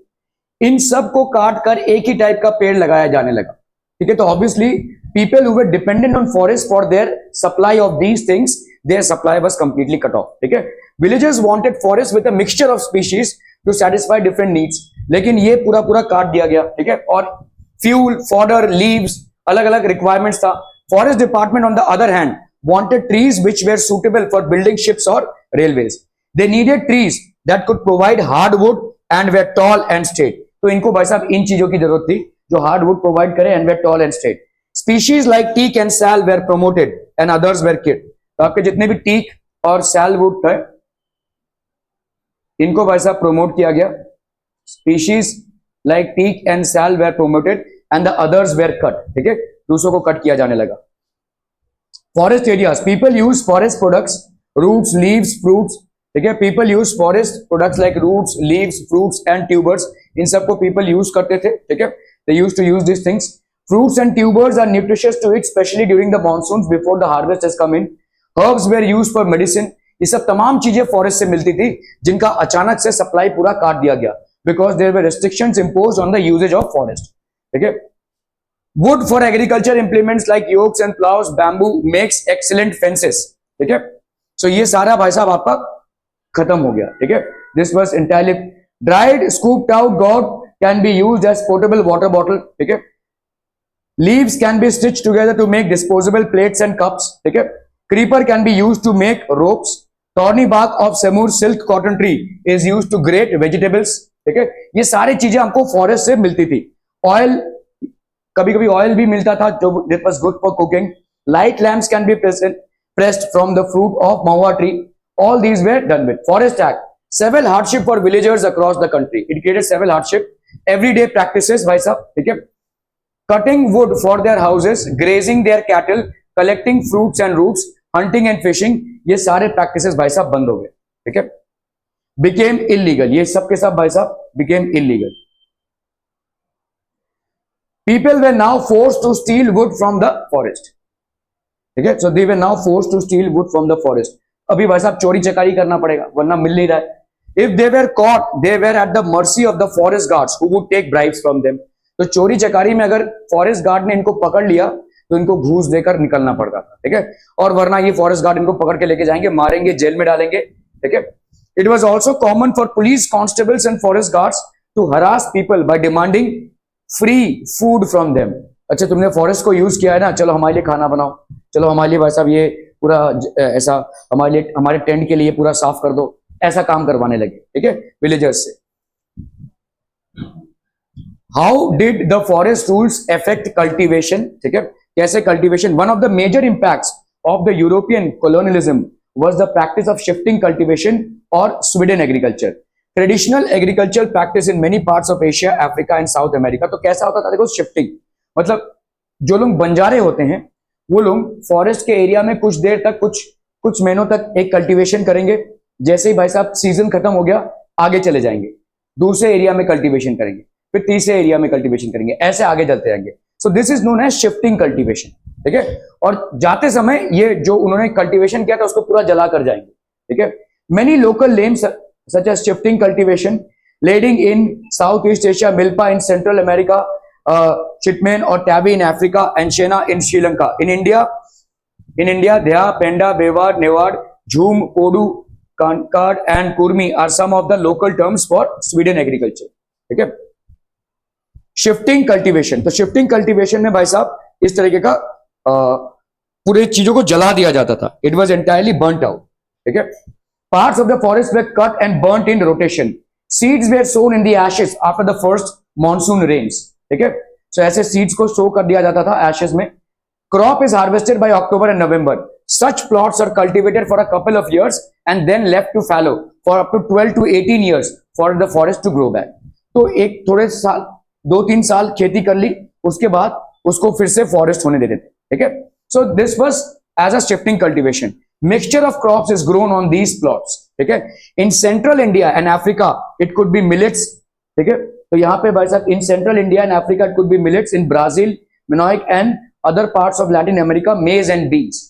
इन सब को काट कर एक ही टाइप का पेड़ लगाया जाने लगा. ठीक है, तो obviously people who were dependent on forest for their supply of these things, their supply was completely cut off. ठीक है, villagers wanted forest with a mixture of species to satisfy different needs. लेकिन ये पूरा पूरा काट दिया गया. ठीक है, और फ्यूल, फॉडर, लीव्स, अलग अलग रिक्वायरमेंट्स था. Forest department on the other hand wanted trees which were suitable for building ships or railways. They needed trees that could provide hardwood and were tall and straight. तो इनको भाई साहब इन चीजों की जरूरत थी जो हार्डवुड प्रोवाइड करे and were tall and straight. Species like teak and sal were promoted and others were killed. तो आपके जितने भी टीक और सैलवुड थे इनको भाई साहब प्रोमोट किया गया. Species like teak and sal were promoted and the others were cut. ठीक है, दूसरों को कट किया जाने लगा. Forest areas, people use forest products, roots, leaves, fruits. ठीक है, people use forest products like roots, leaves, fruits and tubers. इन सबको पीपल यूज करते थे. ठीक है, they use to use this things. Fruits and tubers are nutritious to eat especially during the monsoon before the harvest has come in. Herbs were used for medicine. ये सब तमाम चीजें फॉरेस्ट से मिलती थी जिनका अचानक से सप्लाई पूरा काट दिया गया because there were restrictions imposed on the usage of forest. ठीक है, wood for agriculture implements like yokes and plows, bamboo makes excellent fences. ठीक है, so ये सारा भाई साहब आपका खत्म हो गया. ठीक है, this was entirely dried scooped out gourd can be used as portable water bottle. ठीक है, leaves can be stitched together to make disposable plates and cups. ठीक है, creeper can be used to make ropes. thorny bark of samur silk cotton tree is used to grate vegetables. ठीक है, ये सारी चीजें हमको फॉरेस्ट से मिलती थी. ऑयल, कभी कभी ऑयल भी मिलता था जो that was good for cooking. light lamps can be pressed from the fruit of mahua tree. all these were done with. forest act, several hardship for villagers across the country. it created several hardship. everyday practices भाई साहब. ठीक है, cutting wood for their houses, grazing their cattle, collecting fruits and roots, hunting and fishing, ये सारे practices भाई साहब बंद हो गए. ठीक है, बिकेम इलीगल. ये सब के सब भाई साहब became illegal. People were now forced to steal wood from the forest. ठीक है, so they were now forced to steal wood from the forest. अभी भाई साहब चोरी चकारी करना पड़ेगा वरना मिल नहीं रहा है. If they were caught they were at the mercy of the forest guards who would take bribes from them. तो चोरी चकारी में अगर फॉरेस्ट गार्ड ने इनको पकड़ लिया तो इनको घूस देकर निकलना पड़ता था. ठीक है, और वरना ये फॉरेस्ट गार्ड इनको पकड़ के लेके जाएंगे, मारेंगे, जेल में डालेंगे. ठीक है, it was also common for police constables and forest guards to harass people by demanding free food from them. अच्छा, तुमने फॉरेस्ट को यूज किया है ना, चलो हमारे लिए खाना बनाओ, चलो हमारे लिए भाई साहब ये पूरा ऐसा हमारे लिए हमारे टेंट के लिए पूरा साफ कर दो, ऐसा काम करवाने लगे. ठीक है, विलेजर्स से. How did the forest rules affect cultivation. ठीक है, कैसे cultivation. One of the major impacts of the European colonialism was the practice of shifting cultivation or Sweden agriculture. Traditional agriculture practice in many parts of Asia, Africa and south America. तो कैसा होता था देखो shifting, मतलब जो लोग बंजारे होते हैं वो लोग फॉरेस्ट के एरिया में कुछ देर तक कुछ महीनों तक एक कल्टीवेशन करेंगे, जैसे ही भाई साहब सीजन खत्म हो गया आगे चले जाएंगे, दूसरे एरिया में कल्टीवेशन करेंगे, फिर तीसरे एरिया में कल्टीवेशन करेंगे, ऐसे आगे चलते रहेंगे। So this is known as shifting cultivation, ठीक है। और जाते समय ये जो उन्होंने कल्टीवेशन किया था उसको पूरा जला कर जाएंगे, ठीक है। Many local names such as shifting cultivation, ladang in south east Asia, milpa in central America, chitemene or tavy in Africa and chena in Sri Lanka. In India dhya, penda, bewar, nevad, jhum, kodu, kankard and kurmi are some of the local terms for swidden agriculture, ठीक है। Shifting cultivation, तो shifting cultivation में भाई साहब इस तरीके का पूरे चीजों को जला दिया जाता था। It was entirely burnt out, ठीक है। Parts of the forest were cut and burnt in rotation, seeds were sown in the ashes after the first monsoon rains, ठीक है। सो ऐसे सीड्स को सो कर दिया जाता था एशेस में। Crop is harvested by October and November, such plots are cultivated for a couple of years and then left to fallow for up to 12 to 18 years for the forest to grow back. तो एक थोड़े साल 2-3 साल खेती कर ली, उसके बाद उसको फिर से फॉरेस्ट होने दे देते, ठीक है। So this was as a shifting cultivation. Mixture of crops is grown on these plots, ठीक है। In central India and Africa it could be millets, ठीक है। तो यहाँ पे भाई साहब in central India and Africa it could be millets, in Brazil manioc and other parts of Latin America maize and beans.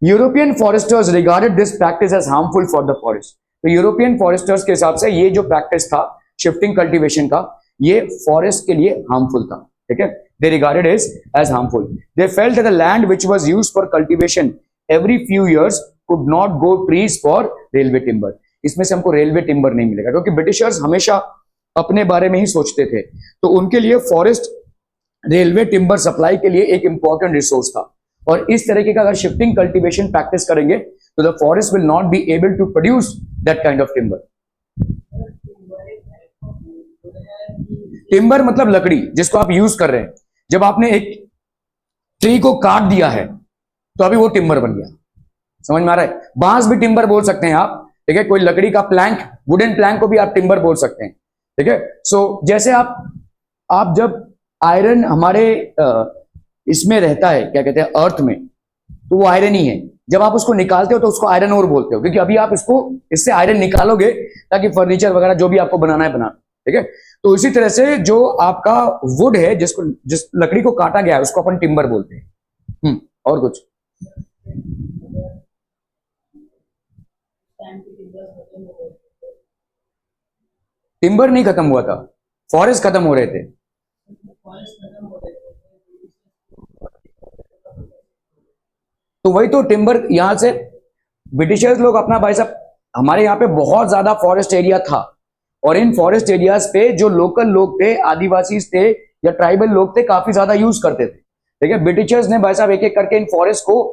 European foresters regarded this practice as harmful for the forest. तो European Forester's के हिसाब से ये जो practice था shifting cultivation का, ये forest के लिए हार्मफुल था, ठीक है। They regarded is as harmful. They felt that the land which was used for cultivation every few years could not grow trees for railway timber. इसमें से हमको रेलवे टिम्बर नहीं मिलेगा, क्योंकि ब्रिटिशर्स हमेशा अपने बारे में ही सोचते थे। तो उनके लिए फॉरेस्ट रेलवे टिम्बर सप्लाई के लिए एक इंपॉर्टेंट रिसोर्स था। और इस तरीके का अगर शिफ्टिंग कल्टीवेशन प्रैक्टिस करेंगे तो the forest will not be able to produce that kind of timber. Timber मतलब लकड़ी जिसको आप यूज कर रहे हैं। जब आपने एक ट्री को काट दिया है तो अभी वो टिम्बर बन गया, समझ में आ रहा है। बांस भी टिम्बर बोल सकते हैं आप, ठीक है। कोई लकड़ी का प्लैंक, वुडन प्लैंक को भी आप टिम्बर बोल सकते हैं, ठीक है। सो जैसे आप जब आयरन हमारे इसमें रहता है, क्या कहते हैं, अर्थ में, तो वो आयरन ही है। जब आप उसको निकालते हो तो उसको आयरन और बोलते हो, क्योंकि अभी आप इससे आयरन निकालोगे ताकि फर्नीचर वगैरह जो भी आपको बनाना है बना, ठीक है। तो इसी तरह से जो आपका वुड है, जिस लकड़ी को काटा गया है उसको अपन टिम्बर बोलते हैं। और कुछ टिम्बर नहीं खत्म हुआ था, फॉरेस्ट खत्म हो रहे थे। तो वही तो टिम्बर, यहां से ब्रिटिशर्स लोग अपना, भाई साहब हमारे यहाँ पे बहुत ज्यादा फॉरेस्ट एरिया था, और इन फॉरेस्ट एरियाज पे जो लोकल लोग थे, आदिवासी थे या ट्राइबल लोग थे, काफी ज्यादा यूज करते थे, ठीक है। ब्रिटिशर्स ने भाई साहब एक एक करके इन फॉरेस्ट को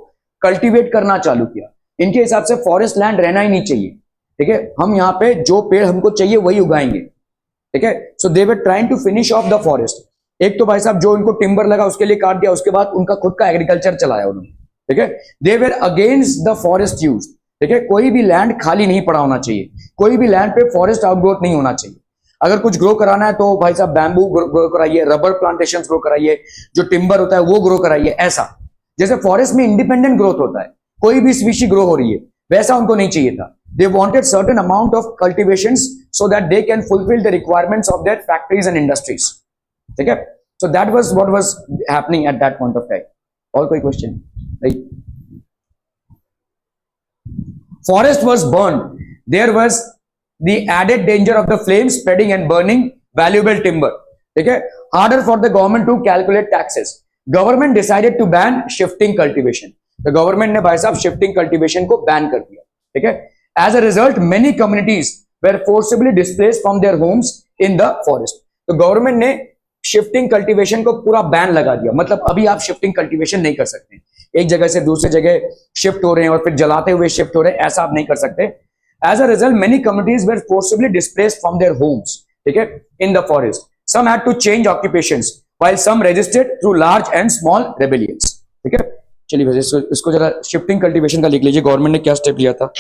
कल्टीवेट करना चालू किया। इनके हिसाब से फॉरेस्ट लैंड रहना ही नहीं चाहिए, ठीक है। हम यहाँ पे जो पेड़ हमको चाहिए वही उगाएंगे, ठीक है। So they were trying to finish off the forest. एक तो भाई साहब जो इनको टिम्बर लगा उसके लिए काट दिया, उसके बाद उनका खुद का एग्रीकल्चर चलाया उन्होंने, ठीक है। They were against the forest use, ठीक है। कोई भी लैंड खाली नहीं पड़ा होना चाहिए, कोई भी लैंड पे फॉरेस्ट आउटग्रोथ नहीं होना चाहिए। अगर कुछ ग्रो कराना है तो भाई साहब बैम्बू ग्रो कराइए, रबर प्लांटेशन ग्रो कराइए, जो टिम्बर होता है वो ग्रो कराइए। ऐसा जैसे फॉरेस्ट में इंडिपेंडेंट ग्रोथ होता है, कोई भी स्पीशी ग्रो हो रही है, वैसा उनको नहीं चाहिए था। They wanted certain amount of cultivations so that they can fulfil the requirements of their factories and industries, ठीक है। So that was what was happening at that point of time. और कोई question? Right, forest was burned. There was the added danger of the flames spreading and burning valuable timber. ठीक है, harder for the government to calculate taxes. Government decided to ban shifting cultivation. The government ने भाई साहब shifting cultivation को ban कर दिया, ठीक है। As a result, many communities were forcibly displaced from their homes in the forest. तो government ने शिफ्टिंग कल्टीवेशन को पूरा बैन लगा दिया। मतलब अभी आप शिफ्टिंग कल्टीवेशन नहीं कर सकते, एक जगह से दूसरी जगह शिफ्ट हो रहे हैं और फिर जलाते हुए शिफ्ट हो रहे हैं, ऐसा आप नहीं कर सकते। As a result many communities were forcibly displaced from their homes, ठीक है, in the forest. Some had to change occupations while some registered through large and small rebellions, ठीक है। चलिए वैसे इसको जरा शिफ्टिंग कल्टीवेशन का लिख लीजिए, गवर्नमेंट ने क्या स्टेप लिया था।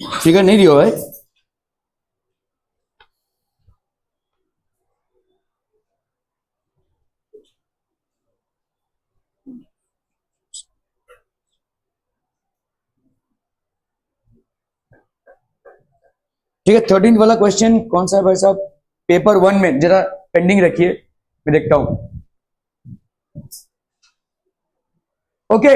फिगर नहीं दिया है। ठीक है, 13 वाला क्वेश्चन कौन सा है भाई साहब? पेपर 1 में जरा पेंडिंग रखिए, मैं देखता हूं। Okay,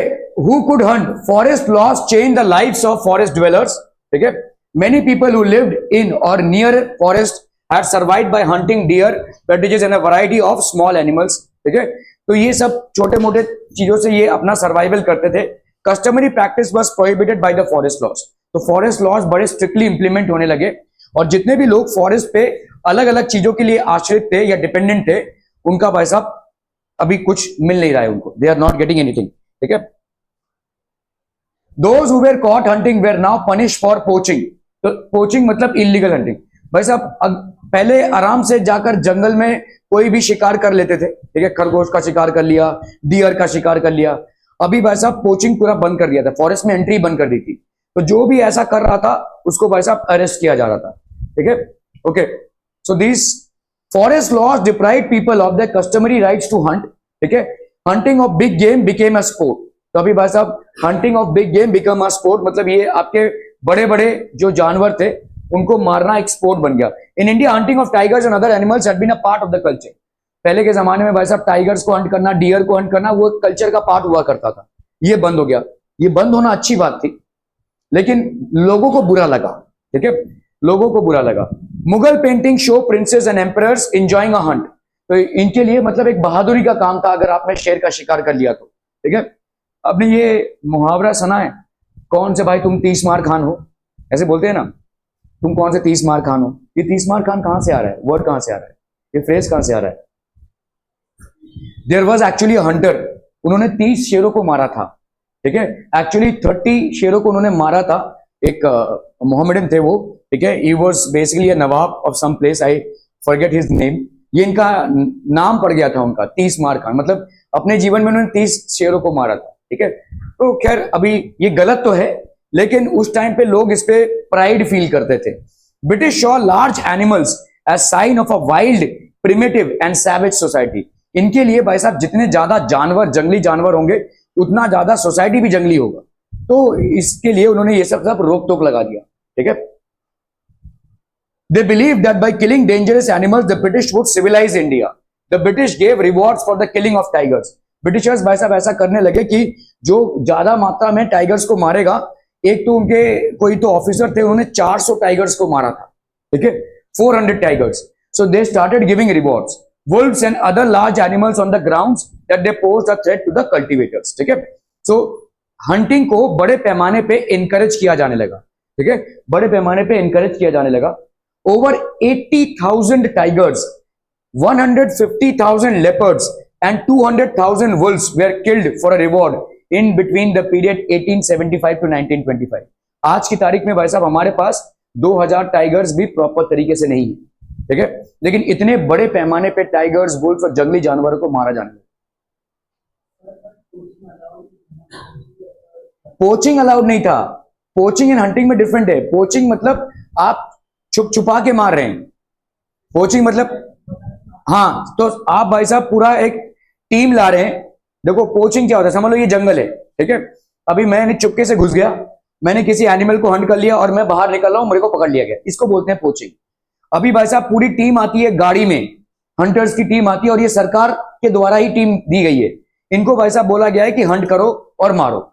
who could hunt? Forest loss change the lives of forest dwellers. ठीक है, many people who lived in और near forest had survived by hunting deer, partridges and a variety of small animals. ठीक है, तो ये सब छोटे मोटे चीजों से ये अपना सर्वाइवल करते थे। Customary practice was prohibited by the forest loss. तो फॉरेस्ट लॉज बड़े स्ट्रिक्टली इंप्लीमेंट होने लगे और जितने भी लोग फॉरेस्ट पे अलग अलग चीजों के लिए आश्रित थे या डिपेंडेंट थे, उनका भाई साहब अभी कुछ मिल नहीं रहा है उनको, they are not getting anything. ठीक है, those who were caught hunting were now punish for poaching. तो पोचिंग मतलब इलीगल हंटिंग। भाई साहब पहले आराम से जाकर जंगल में कोई भी शिकार कर लेते थे। ठीक है, खरगोश का शिकार कर लिया, डियर का शिकार कर लिया। अभी भाई साहब पोचिंग पूरा बंद कर दिया था, फॉरेस्ट में एंट्री बंद कर दी थी। तो जो भी ऐसा कर रहा था उसको भाई साहब अरेस्ट किया जा रहा था। ठीक है, okay, so this forest laws deprived people of the customary rights to hunt. ठीक है, hunting of big game became a sport. तो अभी भाई साहब hunting of big game become a sport, मतलब ये आपके बड़े बड़े जो जानवर थे उनको मारना एक स्पोर्ट बन गया। In India hunting of tigers and other animals had been a part of the culture. पहले के जमाने में भाई साहब टाइगर्स को हंट करना, डियर को हंट करना वो कल्चर का पार्ट हुआ करता था। ये बंद हो गया। ये बंद होना अच्छी बात थी, लेकिन लोगों को बुरा लगा। ठीक है, लोगों को बुरा लगा। Mughal painting show princess and emperors enjoying a Hunt. तो इनके लिए मतलब एक बहादुरी का काम था अगर आपने शेर का शिकार कर लिया तो। ठीक है, आपने ये मुहावरा सुना है, कौन से भाई तुम 30 मार खान हो, ऐसे बोलते हैं ना, तुम कौन से 30 मार खान हो। ये 30 मार खान कहां से आ रहा है, वर्ड कहां से आ रहा है, ये फ्रेज कहां से आ रहा है? देयर वॉज एक्चुअली हंटर, उन्होंने 30 शेरों को मारा था। ठीक है, एक्चुअली 30 शेरों को उन्होंने मारा था। एक मोहम्मदन थे वो। ठीक है, he was basically a nawab of some place, I forget his name. ये इनका नाम पड़ गया था उनका, 30 मार खान, मतलब अपने जीवन में उन्होंने 30 शेरों को मारा था। ठीक है, तो खैर अभी ये गलत तो है, लेकिन उस टाइम पे लोग इस पे प्राइड फील करते थे। British saw large animals as sign of a wild, primitive and savage society. इनके लिए भाई साहब जितने ज्यादा जानवर, जंगली जानवर होंगे, उतना ज्यादा सोसाइटी भी जंगली होगा। तो इसके लिए उन्होंने ये सब रोक टोक लगा दिया। ठीक है, they believe that by killing dangerous animals the British would civilise India. The British gave rewards for the killing of tigers. Britishers भाई साहब ऐसा करने लगे कि जो ज्यादा मात्रा में टाइगर्स को मारेगा, एक तो उनके कोई तो ऑफिसर थे, उन्होंने 400 टाइगर्स को मारा था। ठीक है, 400 tigers. So they started giving rewards. Wolves and other large animals on the grounds that they pose a threat to the cultivators. ठीक है, सो हंटिंग को बड़े पैमाने पे इनकरेज किया जाने लगा। ठीक है, बड़े पैमाने पे इनकरेज किया जाने लगा। Over 80,000 tigers, 150,000 leopards and 200,000 wolves were killed for a reward in between the period 1875 to 1925। आज की तारीख में भाई साहब हमारे पास 2000 टाइगर्स भी प्रॉपर तरीके से नहीं है। ठीक है, लेकिन इतने बड़े पैमाने पे टाइगर्स, बुल्स और जंगली जानवरों को मारा जाने लगा। पोचिंग अलाउड नहीं था। पोचिंग एंड हंटिंग में डिफरेंट है। पोचिंग मतलब आप छुप छुपा के मार रहे हैं। पोचिंग मतलब हाँ, तो आप भाई साहब पूरा एक टीम ला रहे हैं। देखो पोचिंग क्या होता है, समझ लो ये जंगल है, ठीक है। अभी मैंने चुपके से घुस गया, मैंने किसी एनिमल को हंट कर लिया और मैं बाहर निकल रहा हूं, मेरे को पकड़ लिया गया, इसको बोलते हैं पोचिंग। अभी भाई साहब पूरी टीम आती है गाड़ी में, हंटर्स की टीम आती है और ये सरकार के द्वारा ही टीम दी गई है। इनको भाई साहब बोला गया है कि हंट करो और मारो,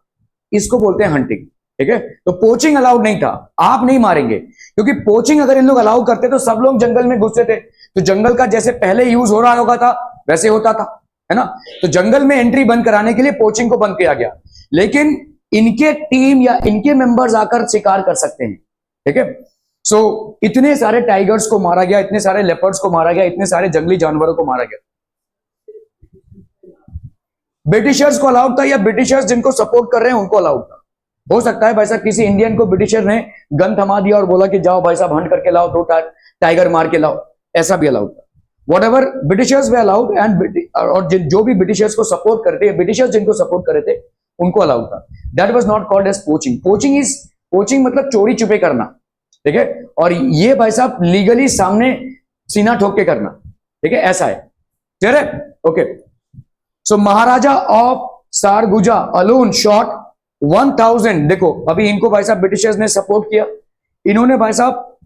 इसको बोलते हैं हंटिंग, ठीक है। तो पोचिंग अलाउड नहीं था, आप नहीं मारेंगे, क्योंकि पोचिंग अगर इन लोग अलाउ करते तो सब लोग जंगल में घुसते थे, तो जंगल का जैसे पहले यूज हो रहा होगा था वैसे होता था, है ना। तो जंगल में एंट्री बंद कराने के लिए पोचिंग को बंद किया गया, लेकिन इनके टीम या इनके मेंबर्स आकर शिकार कर सकते हैं, ठीक है। सो इतने सारे टाइगर्स को मारा गया, इतने सारे लेपर्ड्स को मारा गया, इतने सारे जंगली जानवरों को मारा गया। ब्रिटिशर्स को अलाउड था या ब्रिटिशर्स जिनको सपोर्ट कर रहे हैं उनको अलाउड था? हो सकता है भाई साहब किसी इंडियन को ब्रिटिशर ने गन थमा दिया और बोला कि जाओ भाई साहब हंट करके लाओ, 2 टाइगर मार के लाओ, ऐसा भी अलाउड था। Whatever Britishers way allowed and और जो भी ब्रिटिशर्स को सपोर्ट करते हैं, ब्रिटिशर्स जिनको सपोर्ट कर रहे थे उनको अलाउड था। That was not called as poaching. Poaching मतलब चोरी छुपे करना, ठीक है। और ये भाई साहब लीगली सामने सीना ठोक के करना, ठीक है, ऐसा है, क्लियर है? Okay. So Maharaja of Surguja alone shot 1000। देखो अभी इनको भाई साहब ब्रिटिशर्स ने सपोर्ट किया, इन्होंने भाई साहब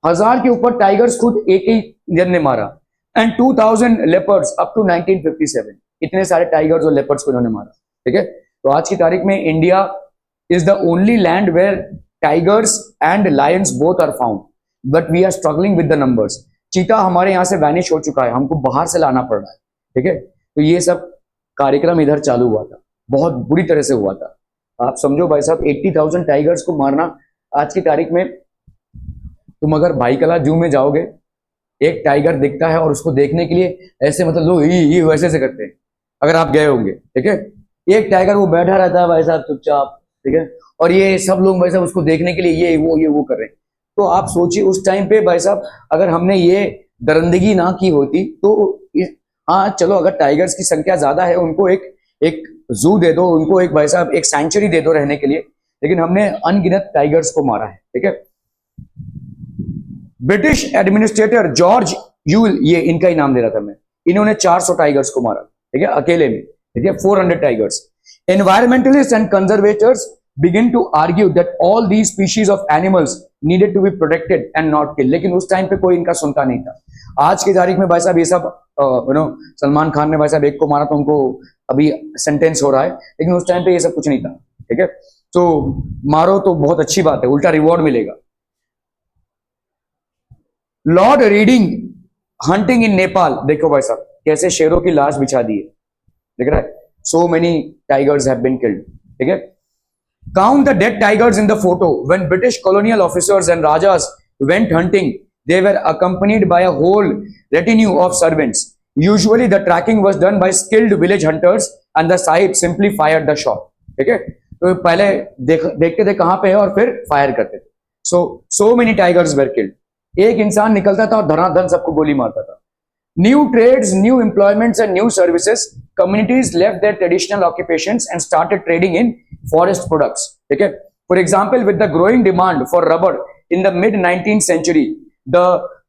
1000 के ऊपर टाइगर्स खुद एक ही जन ने मारा, एंड 2000 लेपर्ड्स अप टू 1957। इतने सारे टाइगर्स और लेपर्ड्स को इन्होंने मारा, ठीक है। तो आज की तारीख में India is the only land where tigers and lions both are found, but we are struggling with the numbers. चीता हमारे यहां से वैनिश हो चुका है, हमको बाहर से लाना पड़ रहा है, ठीक है। तो ये सब कार्यक्रम इधर चालू हुआ था, बहुत बुरी तरह से हुआ था। आप समझो भाई साहब 80,000 टाइगर्स को मारना आज की तारीख में। तुम अगर भाईकला जू में जाओगे, एक टाइगर दिखता है और उसको देखने के लिए ऐसे मतलब लोग ये वैसे से करते हैं, अगर आप गए होंगे, ठीक है। एक टाइगर वो बैठा रहता है भाई साहब चुपचाप, ठीक है, और ये सब लोग भाई साहब उसको देखने के लिए ये वो कर रहे हैं। तो आप सोचिए उस टाइम पे भाई साहब अगर हमने ये दरिंदगी ना की होती तो हाँ चलो, अगर टाइगर्स की संख्या ज्यादा है उनको एक जू दे दो, उनको एक भाई साहब एक सेंचुरी दे दो रहने के लिए, लेकिन हमने अनगिनत टाइगर्स को मारा है, ठीक है। ब्रिटिश एडमिनिस्ट्रेटर जॉर्ज यूल, ये इनका ही नाम दे रहा था मैं, इन्होंने 400 टाइगर्स को मारा, ठीक है, अकेले में, ठीक है, 400 tigers. Environmentalist and conservators begin to argue that all these species of animals needed to be protected and not killed, लेकिन उस टाइम पे कोई इनका सुनता नहीं था। आज की तारीख में भाई साहब ये सब सलमान खान ने भाई साहब एक को मारा तो उनको अभी सेंटेंस हो रहा है, लेकिन उस टाइम पे ये सब कुछ नहीं था, ठीक है। तो मारो तो बहुत अच्छी बात है, उल्टा रिवॉर्ड मिलेगा। Lord reading hunting in Nepal, देखो भाई साहब कैसे शेरों की लाश बिछा दी है, देख रहा है, so many tigers have been killed, ठीक है। Count the dead tigers in the photo. When British colonial officers and rajas went hunting, they were accompanied by a whole retinue of servants. Usually the tracking was done by skilled village hunters and the sahib simply fired the shot, ठीक है। तो पहले देखते थे कहां पे है और फिर फायर करते थे। so many tigers were killed। एक इंसान निकलता था और धनाधन सबको गोली मारता था। New trades, new employments and new services, communities left their traditional occupations and started trading in forest products, ठीक है। For example with the growing demand for rubber in the mid 19th century, the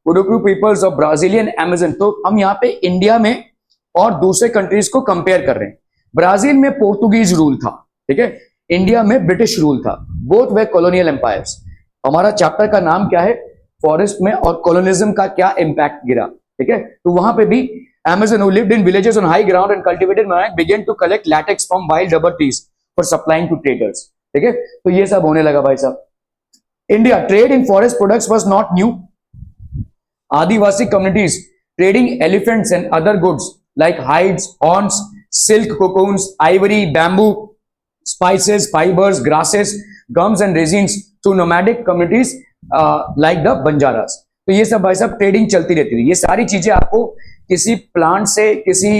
Guruku peoples of Brazilian Amazon। तो हम यहाँ पे India में और दूसरे countries को कंपेयर कर रहे हैं। ब्राजील में पोर्तुगीज रूल था, ठीक है, इंडिया में ब्रिटिश रूल था, बोथ वे कॉलोनियल एम्पायर्स। हमारा चैप्टर का नाम क्या है, फॉरेस्ट में और कॉलोनिज्म का क्या इंपैक्ट गिरा, ठीक है। तो वहां पे भी Amazon who lived in villages on high ground and cultivated land began to collect latex from wild rubber trees for supplying to traders, ठीक है। तो ये सब होने लगा भाई साहब। India trade in forest products was not new. Adivasi communities trading elephants and other goods like hides, horns, silk, cocoons, ivory, bamboo, spices, fibers, grasses, gums and resins to nomadic communities like the Banjaras। तो ये सब भाई साहब trading चलती रहती थी। ये सारी चीजें आपको किसी प्लांट से, किसी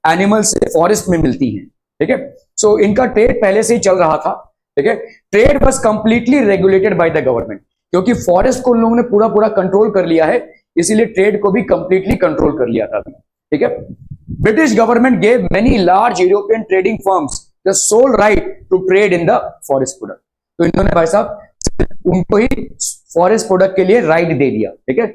एनिमल से, फॉरेस्ट में मिलती हैं, ठीक है। सो इनका ट्रेड पहले से ही चल रहा था, ठीक है। Trade was completely regulated by the government, क्योंकि फॉरेस्ट को उन लोगों ने पूरा कंट्रोल कर लिया है, इसीलिए ट्रेड को भी कंप्लीटली कंट्रोल कर लिया था, ठीक है। British government gave many large European trading firms the sole right to trade in the forest product. तो इन्होंने भाई साहब उनको ही फॉरेस्ट प्रोडक्ट के लिए राइट दे दिया, ठीक है।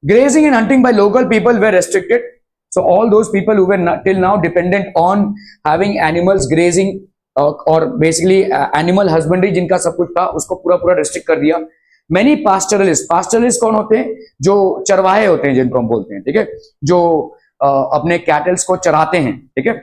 Grazing and hunting by local people were restricted. So all those people who were till now dependent on having animals grazing और बेसिकली एनिमल हस्बेंड्री जिनका सब कुछ था उसको पूरा पूरा रिस्ट्रिक्ट कर दिया. मेनी पास्टरलिस्ट कौन होते हैं? जो चरवाहे होते हैं जिनको हम बोलते हैं, ठीक है, जो अपने कैटल्स को चराते हैं, ठीक है.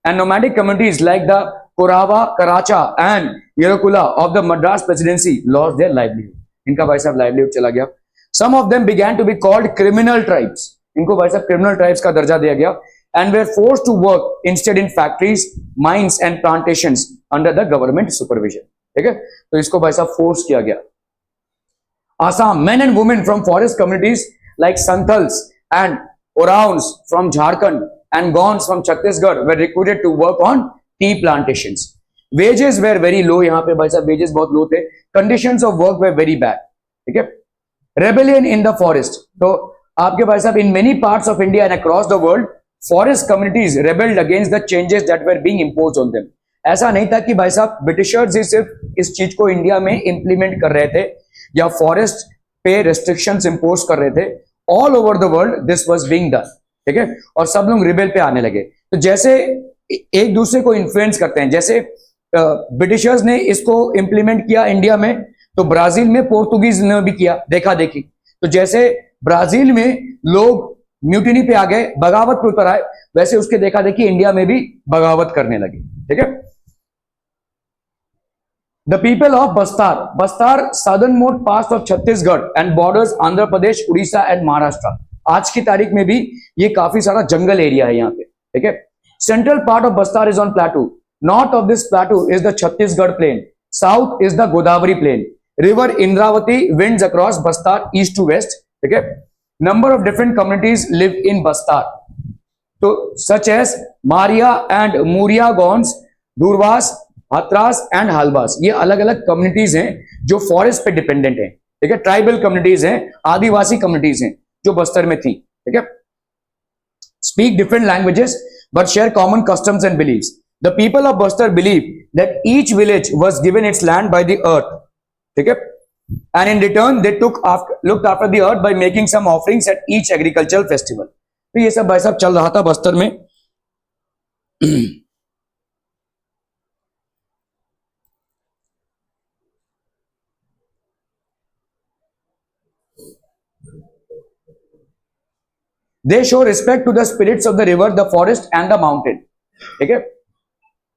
And nomadic communities like the Korava, Karacha and Yerukula of the Madras presidency lost their livelihood. इनका भाई साहब लाइवलीहुड चला गया. Some of them began to be called criminal tribes. इनको भाई साहब क्रिमिनल ट्राइब्स का दर्जा दिया गया. And were forced to work instead in factories, mines and plantations under the government supervision. ठीक है, तो इसको भाई साहब फोर्स किया गया. Assam, men and women from forest communities like Santals and Orauns from Jharkhand and Gonds from Chhattisgarh were recruited to work on tea plantations. Wages were very low. यहाँ पे भाई साहब wages बहुत low थे. Conditions of work were very bad. ठीक है. Rebellion in the forest. तो आपके भाई साहब in many parts of India and across the world forest communities rebelled against the changes that were being imposed on them. ऐसा नहीं था कि भाई साहब ब्रिटिशर्स ही सिर्फ इस चीज को इंडिया में इंप्लीमेंट कर रहे थे या फॉरेस्ट पे रेस्ट्रिक्शंस इंपोज कर रहे थे. All over the world this was being done. ठीक है, और सब लोग रिबेल पे आने लगे. तो जैसे एक दूसरे को इन्फ्लुएंस करते हैं, जैसे ब्रिटिशर्स ने इसको इंप्लीमेंट किया इंडिया में, तो ब्राजील में पोर्तुगीज ने भी किया देखा देखी. तो जैसे ब्राजील में लोग म्यूटिनी पे आ गए, बगावत पे उतर आए, वैसे उसके देखा देखी इंडिया में भी बगावत करने लगे. ठीक है. The people of Bastar southern most part of Chhattisgarh and borders Andhra Pradesh, Orissa and Maharashtra. आज की तारीख में भी ये काफी सारा जंगल एरिया है यहाँ पे. ठीक है. Central part of Bastar is on plateau. North of this plateau is the Chhattisgarh plain. South is the Godavari plain. River Indravati winds across Bastar east to west. ठीक है. Number of different communities live in Bastar, so such as Maria and Muria Gons, Durvas, Hatras and Halbas. ये अलग अलग communities हैं जो forest पे dependent हैं. ठीक है. ट्राइबल communities हैं, आदिवासी communities हैं जो बस्तर में थी. ठीक है. Speak different languages but share common customs and beliefs. The people of Bastar believe that each village was given its land by the earth. ठीक है. And in return they looked after the earth by making some offerings at each agricultural festival. तो ये सब भाई साहब चल रहा था बस्तर में. They show respect to the spirits of the river, the forest and the mountain. ठीक है.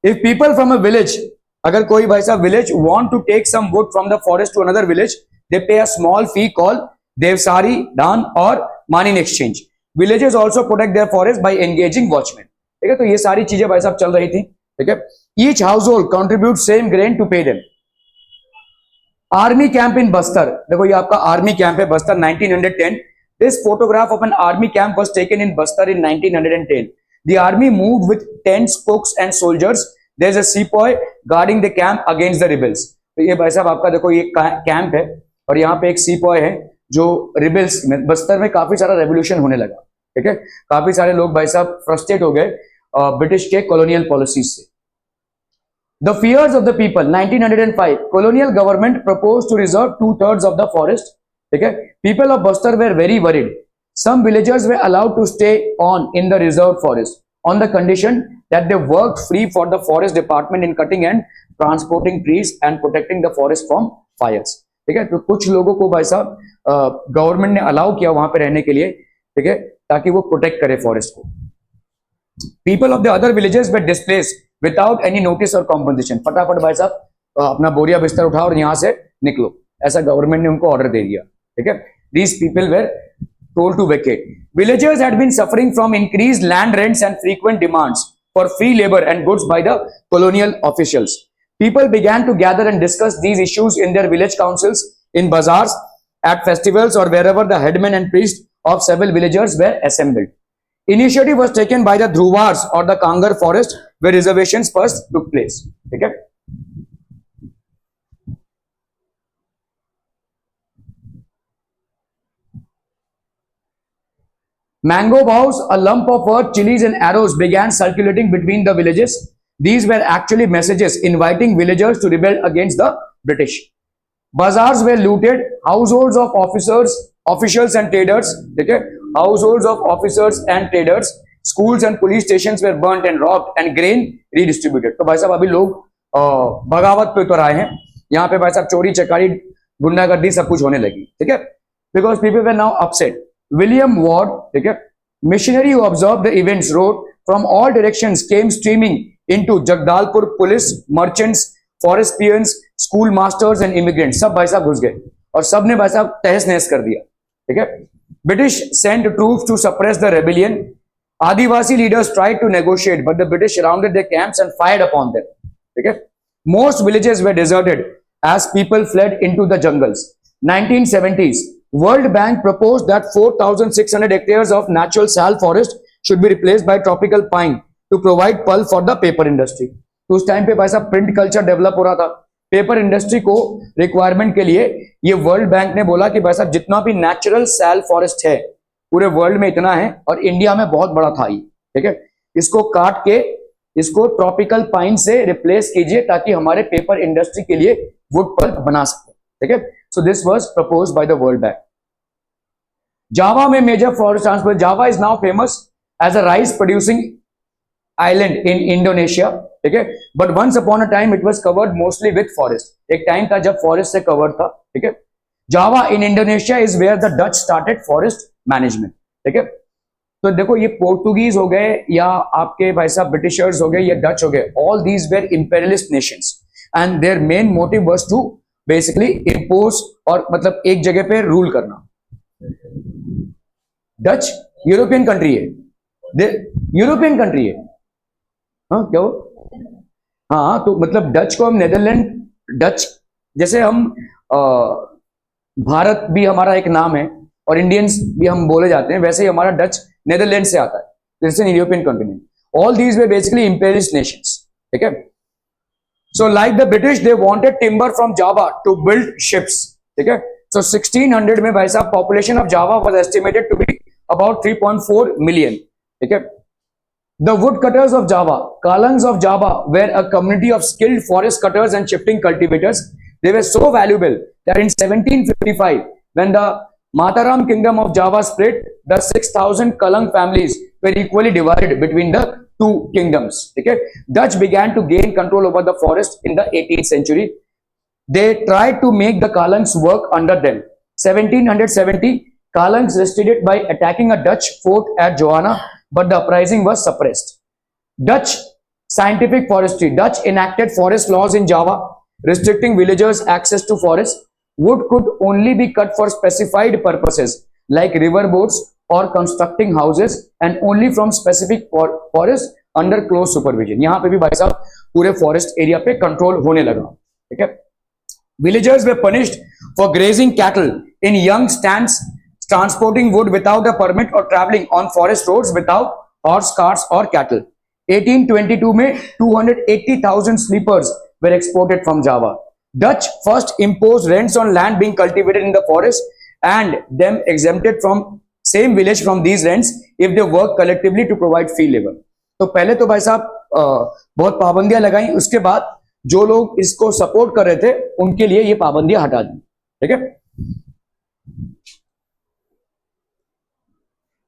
If people from a village, अगर कोई भाई साहब village want to take some wood from the forest to another village, they pay a small fee called Devsari, dan or mani in exchange. Villages also protect their forest by engaging watchman. ठीक है. तो ये सारी चीजें भाई साहब चल रही थी. ठीक है. Each household contribute some grain to pay them. Army camp in Bastar. देखो ये आपका आर्मी कैंप है Bastar 1910. This photograph of an army camp was taken in Bastar in 1910. The army moved with 10 spokes and soldiers. There is a sepoy guarding the camp against the rebels. तो ये भाई साहब आपका देखो ये कैंप है और यहाँ पे एक सीपॉय है जो रिबेल्स में, बस्तर में काफी सारा रेवोल्यूशन होने लगा. ठीक है. काफी सारे लोग भाई साहब फ्रस्ट्रेट हो गए ब्रिटिश के कॉलोनियल पॉलिसीज से. The fears of the people 1905 colonial government proposed to reserve 2/3 of the forest. ठीक है. People of Bastar were very worried. Some villagers were allowed to stay on in the reserved forest on the condition that they worked free for the forest department in cutting and transporting trees and protecting the forest from fires. ठीक है. तो कुछ लोगों को भाई साहब government ने allow किया वहां पे रहने के लिए. ठीक है. ताकि वो प्रोटेक्ट करे फॉरेस्ट को. People of the other villages were displaced without any notice और कॉम्पनसेशन. फटाफट भाई साहब अपना बोरिया बिस्तर उठाओ और यहाँ से निकलो, ऐसा गवर्नमेंट ने उनको ऑर्डर दे दिया. ठीक है. These people were told to vacate. Villagers had been suffering from increased land rents and frequent demands for free labor and goods by the colonial officials. People began to gather and discuss these issues in their village councils, in bazaars, at festivals, or wherever the headmen and priests of several villagers were assembled. Initiative was taken by the Dhruvars or the Kangar forest, where reservations first took place. Okay? Mango boughs, a lump of earth, chilies and arrows began circulating between the villages. These were actually messages inviting villagers to rebel against the British. Bazaars were looted. Households of officers and traders, okay, households of officers and traders schools and police stations were burnt and robbed and grain redistributed. तो भाई साहब अभी लोग बगावत पे उतर आए हैं, यहाँ पे भाई साहब चोरी चकारी गुंडागर्दी सब कुछ होने लगी, ठीक है, because people were now upset. William Ward, ठीक है, missionary who observe the events wrote from all directions came streaming into Jagdalpur. Police, merchants, forest peons, school masters and immigrants सब भाई साहब घुस गए और सब ने भाई साहब तहस नहस कर दिया, ठीक है. British sent troops to suppress the rebellion. Adivasi leaders tried to negotiate but the British surrounded their camps and fired upon them, ठीक है. Most villages were deserted as people fled into the jungles. 1970s, World Bank proposed that 4,600 hectares of natural sal forest should be replaced by tropical pine to provide pulp for the paper industry. तो उस time पे भाई साहब print culture develop हो रहा था, paper industry को requirement के लिए ये वर्ल्ड बैंक ने बोला कि भाई साहब जितना भी नेचुरल सैल फॉरेस्ट है पूरे वर्ल्ड में इतना है और इंडिया में बहुत बड़ा था ये, ठीक है, इसको काट के इसको ट्रॉपिकल पाइन से रिप्लेस कीजिए ताकि हमारे पेपर इंडस्ट्री के लिए वुड पल्प बना सके, ठीक है. So this was proposed by the World Bank. Java में major forest transfer. Java is now famous as a rice producing island in Indonesia, ठीक है, but once upon a time it was covered mostly with forest. एक time था जब forest से covered था, ठीक है. Java in Indonesia is where the Dutch started forest management, ठीक है. तो देखो ये पोर्टुगीज हो गए या आपके भाई साहब ब्रिटिशर्स हो गए या डच हो गए, all these were imperialist nations and their main motive was to basically impose और मतलब एक जगह पे रूल करना. डच यूरोपियन कंट्री है, यूरोपियन कंट्री है. हाँ क्या हो, हाँ तो मतलब डच को हम नेदरलैंड, डच जैसे हम भारत भी हमारा एक नाम है और इंडियंस भी हम बोले जाते हैं, वैसे ही हमारा डच नेदरलैंड से आता है. This is an European continent. All these were basically imperialist nations, ठीक है. So like the British they wanted timber from Java to build ships, ठीक है. सो 1600 में भाई साहब population of Java was estimated to be about 3.4 million, ठीक है. The woodcutters of Java, Kalangs of Java, were a community of skilled forest cutters and shifting cultivators. They were so valuable that in 1755, when the Mataram kingdom of Java split, the 6,000 Kalang families were equally divided between the two kingdoms. Okay? Dutch began to gain control over the forest in the 18th century. They tried to make the Kalangs work under them. 1770, Kalangs resisted it by attacking a Dutch fort at Johanna, but the uprising was suppressed. Dutch scientific forestry. Dutch enacted forest laws in Java, restricting villagers' access to forest. Wood could only be cut for specified purposes, like river boats or constructing houses, and only from specific forest under close supervision. यहाँ पे भी भाई साहब पूरे forest area पे control होने लगा, ठीक है. Villagers were punished for grazing cattle in young stands, transporting wood without a permit or traveling on forest roads without horse carts or cattle. 1822 में 280,000 sleepers were exported from Java. Dutch first imposed rents on land being cultivated in the forest and them exempted from same village from these rents if they work collectively to provide free labor. तो पहले तो भाई साहब बहुत पाबंदियां लगाई, उसके बाद जो लोग इसको सपोर्ट कर रहे थे उनके लिए ये पाबंदियां हटा दी, ठीक है.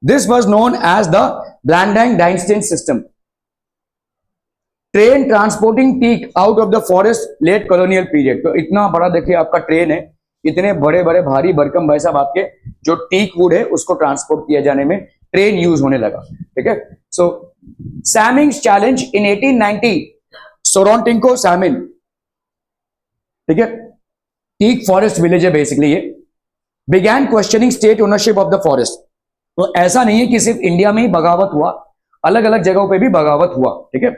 This was known as the Blandang-Dynstein system. Train transporting teak out of the forest late colonial period. तो इतना बड़ा देखिए आपका ट्रेन है, इतने बड़े बड़े भारी भरकम भाई साहब आपके जो टीक वुड है उसको ट्रांसपोर्ट किया जाने में ट्रेन यूज होने लगा, ठीक है. सो सैमिंग्स चैलेंज इन 1890, सोरोंटिंको सैमिन, ठीक है, टीक फॉरेस्ट विलेज है बेसिकली ये. Began questioning state ownership of the forest. तो ऐसा नहीं है कि सिर्फ इंडिया में ही बगावत हुआ, अलग अलग जगहों पे भी बगावत हुआ, ठीक है.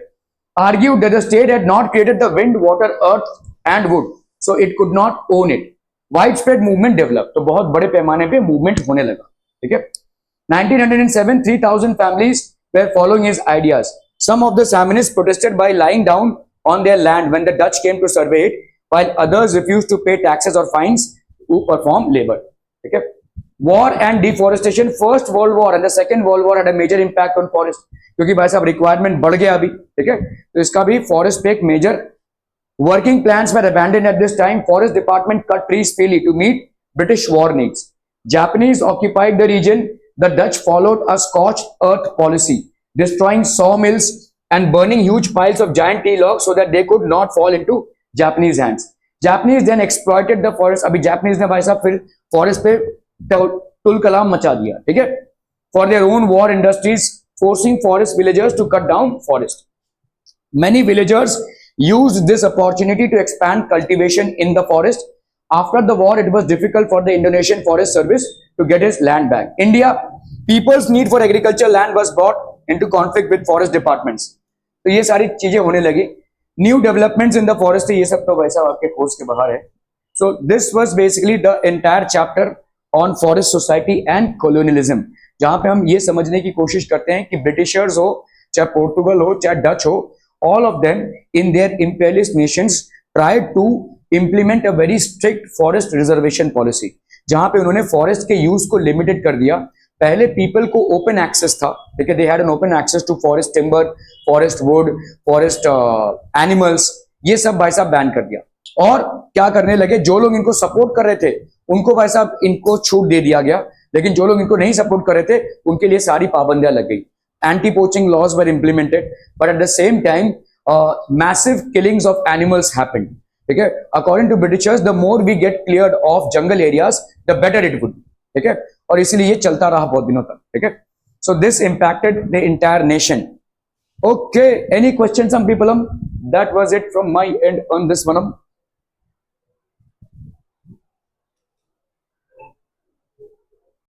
Argued that the state had not created the wind, water, earth and wood, so it could not own it. Widespread movement developed. तो बहुत बड़े पैमाने पे मूवमेंट होने लगा, ठीक है. 1907, 3,000 families were following his ideas. Some of the Saminists protested by lying down on their land when the Dutch came to survey it, while others refused to pay taxes or fines to perform labor, ठीक है. War and deforestation. First World War and the Second World War had a major impact on forest. क्योंकि भाई साहब requirement बढ़ गया अभी, ठीक है, तो इसका भी फॉरेस्ट पे एक major. Working plans were abandoned at this time. Forest department cut trees freely to meet British war needs. Japanese occupied the region. The Dutch followed a scorched earth policy. destroying sawmills and burning huge piles of giant tree logs so that they could not fall into Japanese hands. Japanese then exploited the forest. अभी Japanese ने भाई साहब फिर forest पे तुल कलाम मचा दिया, ठीक है, for their own war industries, forcing forest villagers to cut down forest. Many villagers used this opportunity to expand cultivation in the forest. After the war, it was difficult for the Indonesian Forest Service to get its land back. India, people's need for agricultural land was brought into conflict with forest departments. तो ये सारी चीजें होने लगी. New developments in the forest, ये सब तो वैसा आपके कोर्स के बाहर है. So this was basically the entire chapter on forest society and colonialism, जहां पे हम ये समझने की कोशिश करते हैं कि ब्रिटिशर्स हो, चाहे पोर्टुगल हो, चाहे डच हो, all of them in their imperialist nations tried to implement a very strict forest reservation policy, जहां पे उन्होंने फॉरेस्ट के यूज को लिमिटेड कर दिया. पहले पीपल को ओपन एक्सेस था, ठीक है, they had an open access to forest timber, forest wood, forest animals, ये सब भाई साहब बैन कर दिया. और क्या करने लगे, जो लोग इनको सपोर्ट कर रहे थे उनको भाई साहब इनको छूट दे दिया गया, लेकिन जो लोग इनको नहीं सपोर्ट कर रहे थे उनके लिए सारी पाबंदियां लग गई. Anti poaching laws were implemented, but at the same time massive killings of animals happened. ठीक है, according to Britishers the more we get cleared of jungle areas the better it would. ठीक है, और इसीलिए ये चलता रहा बहुत दिनों तक. ठीक है, so this impacted the entire nation. Okay, any questions, some people? That was it from my end on this one.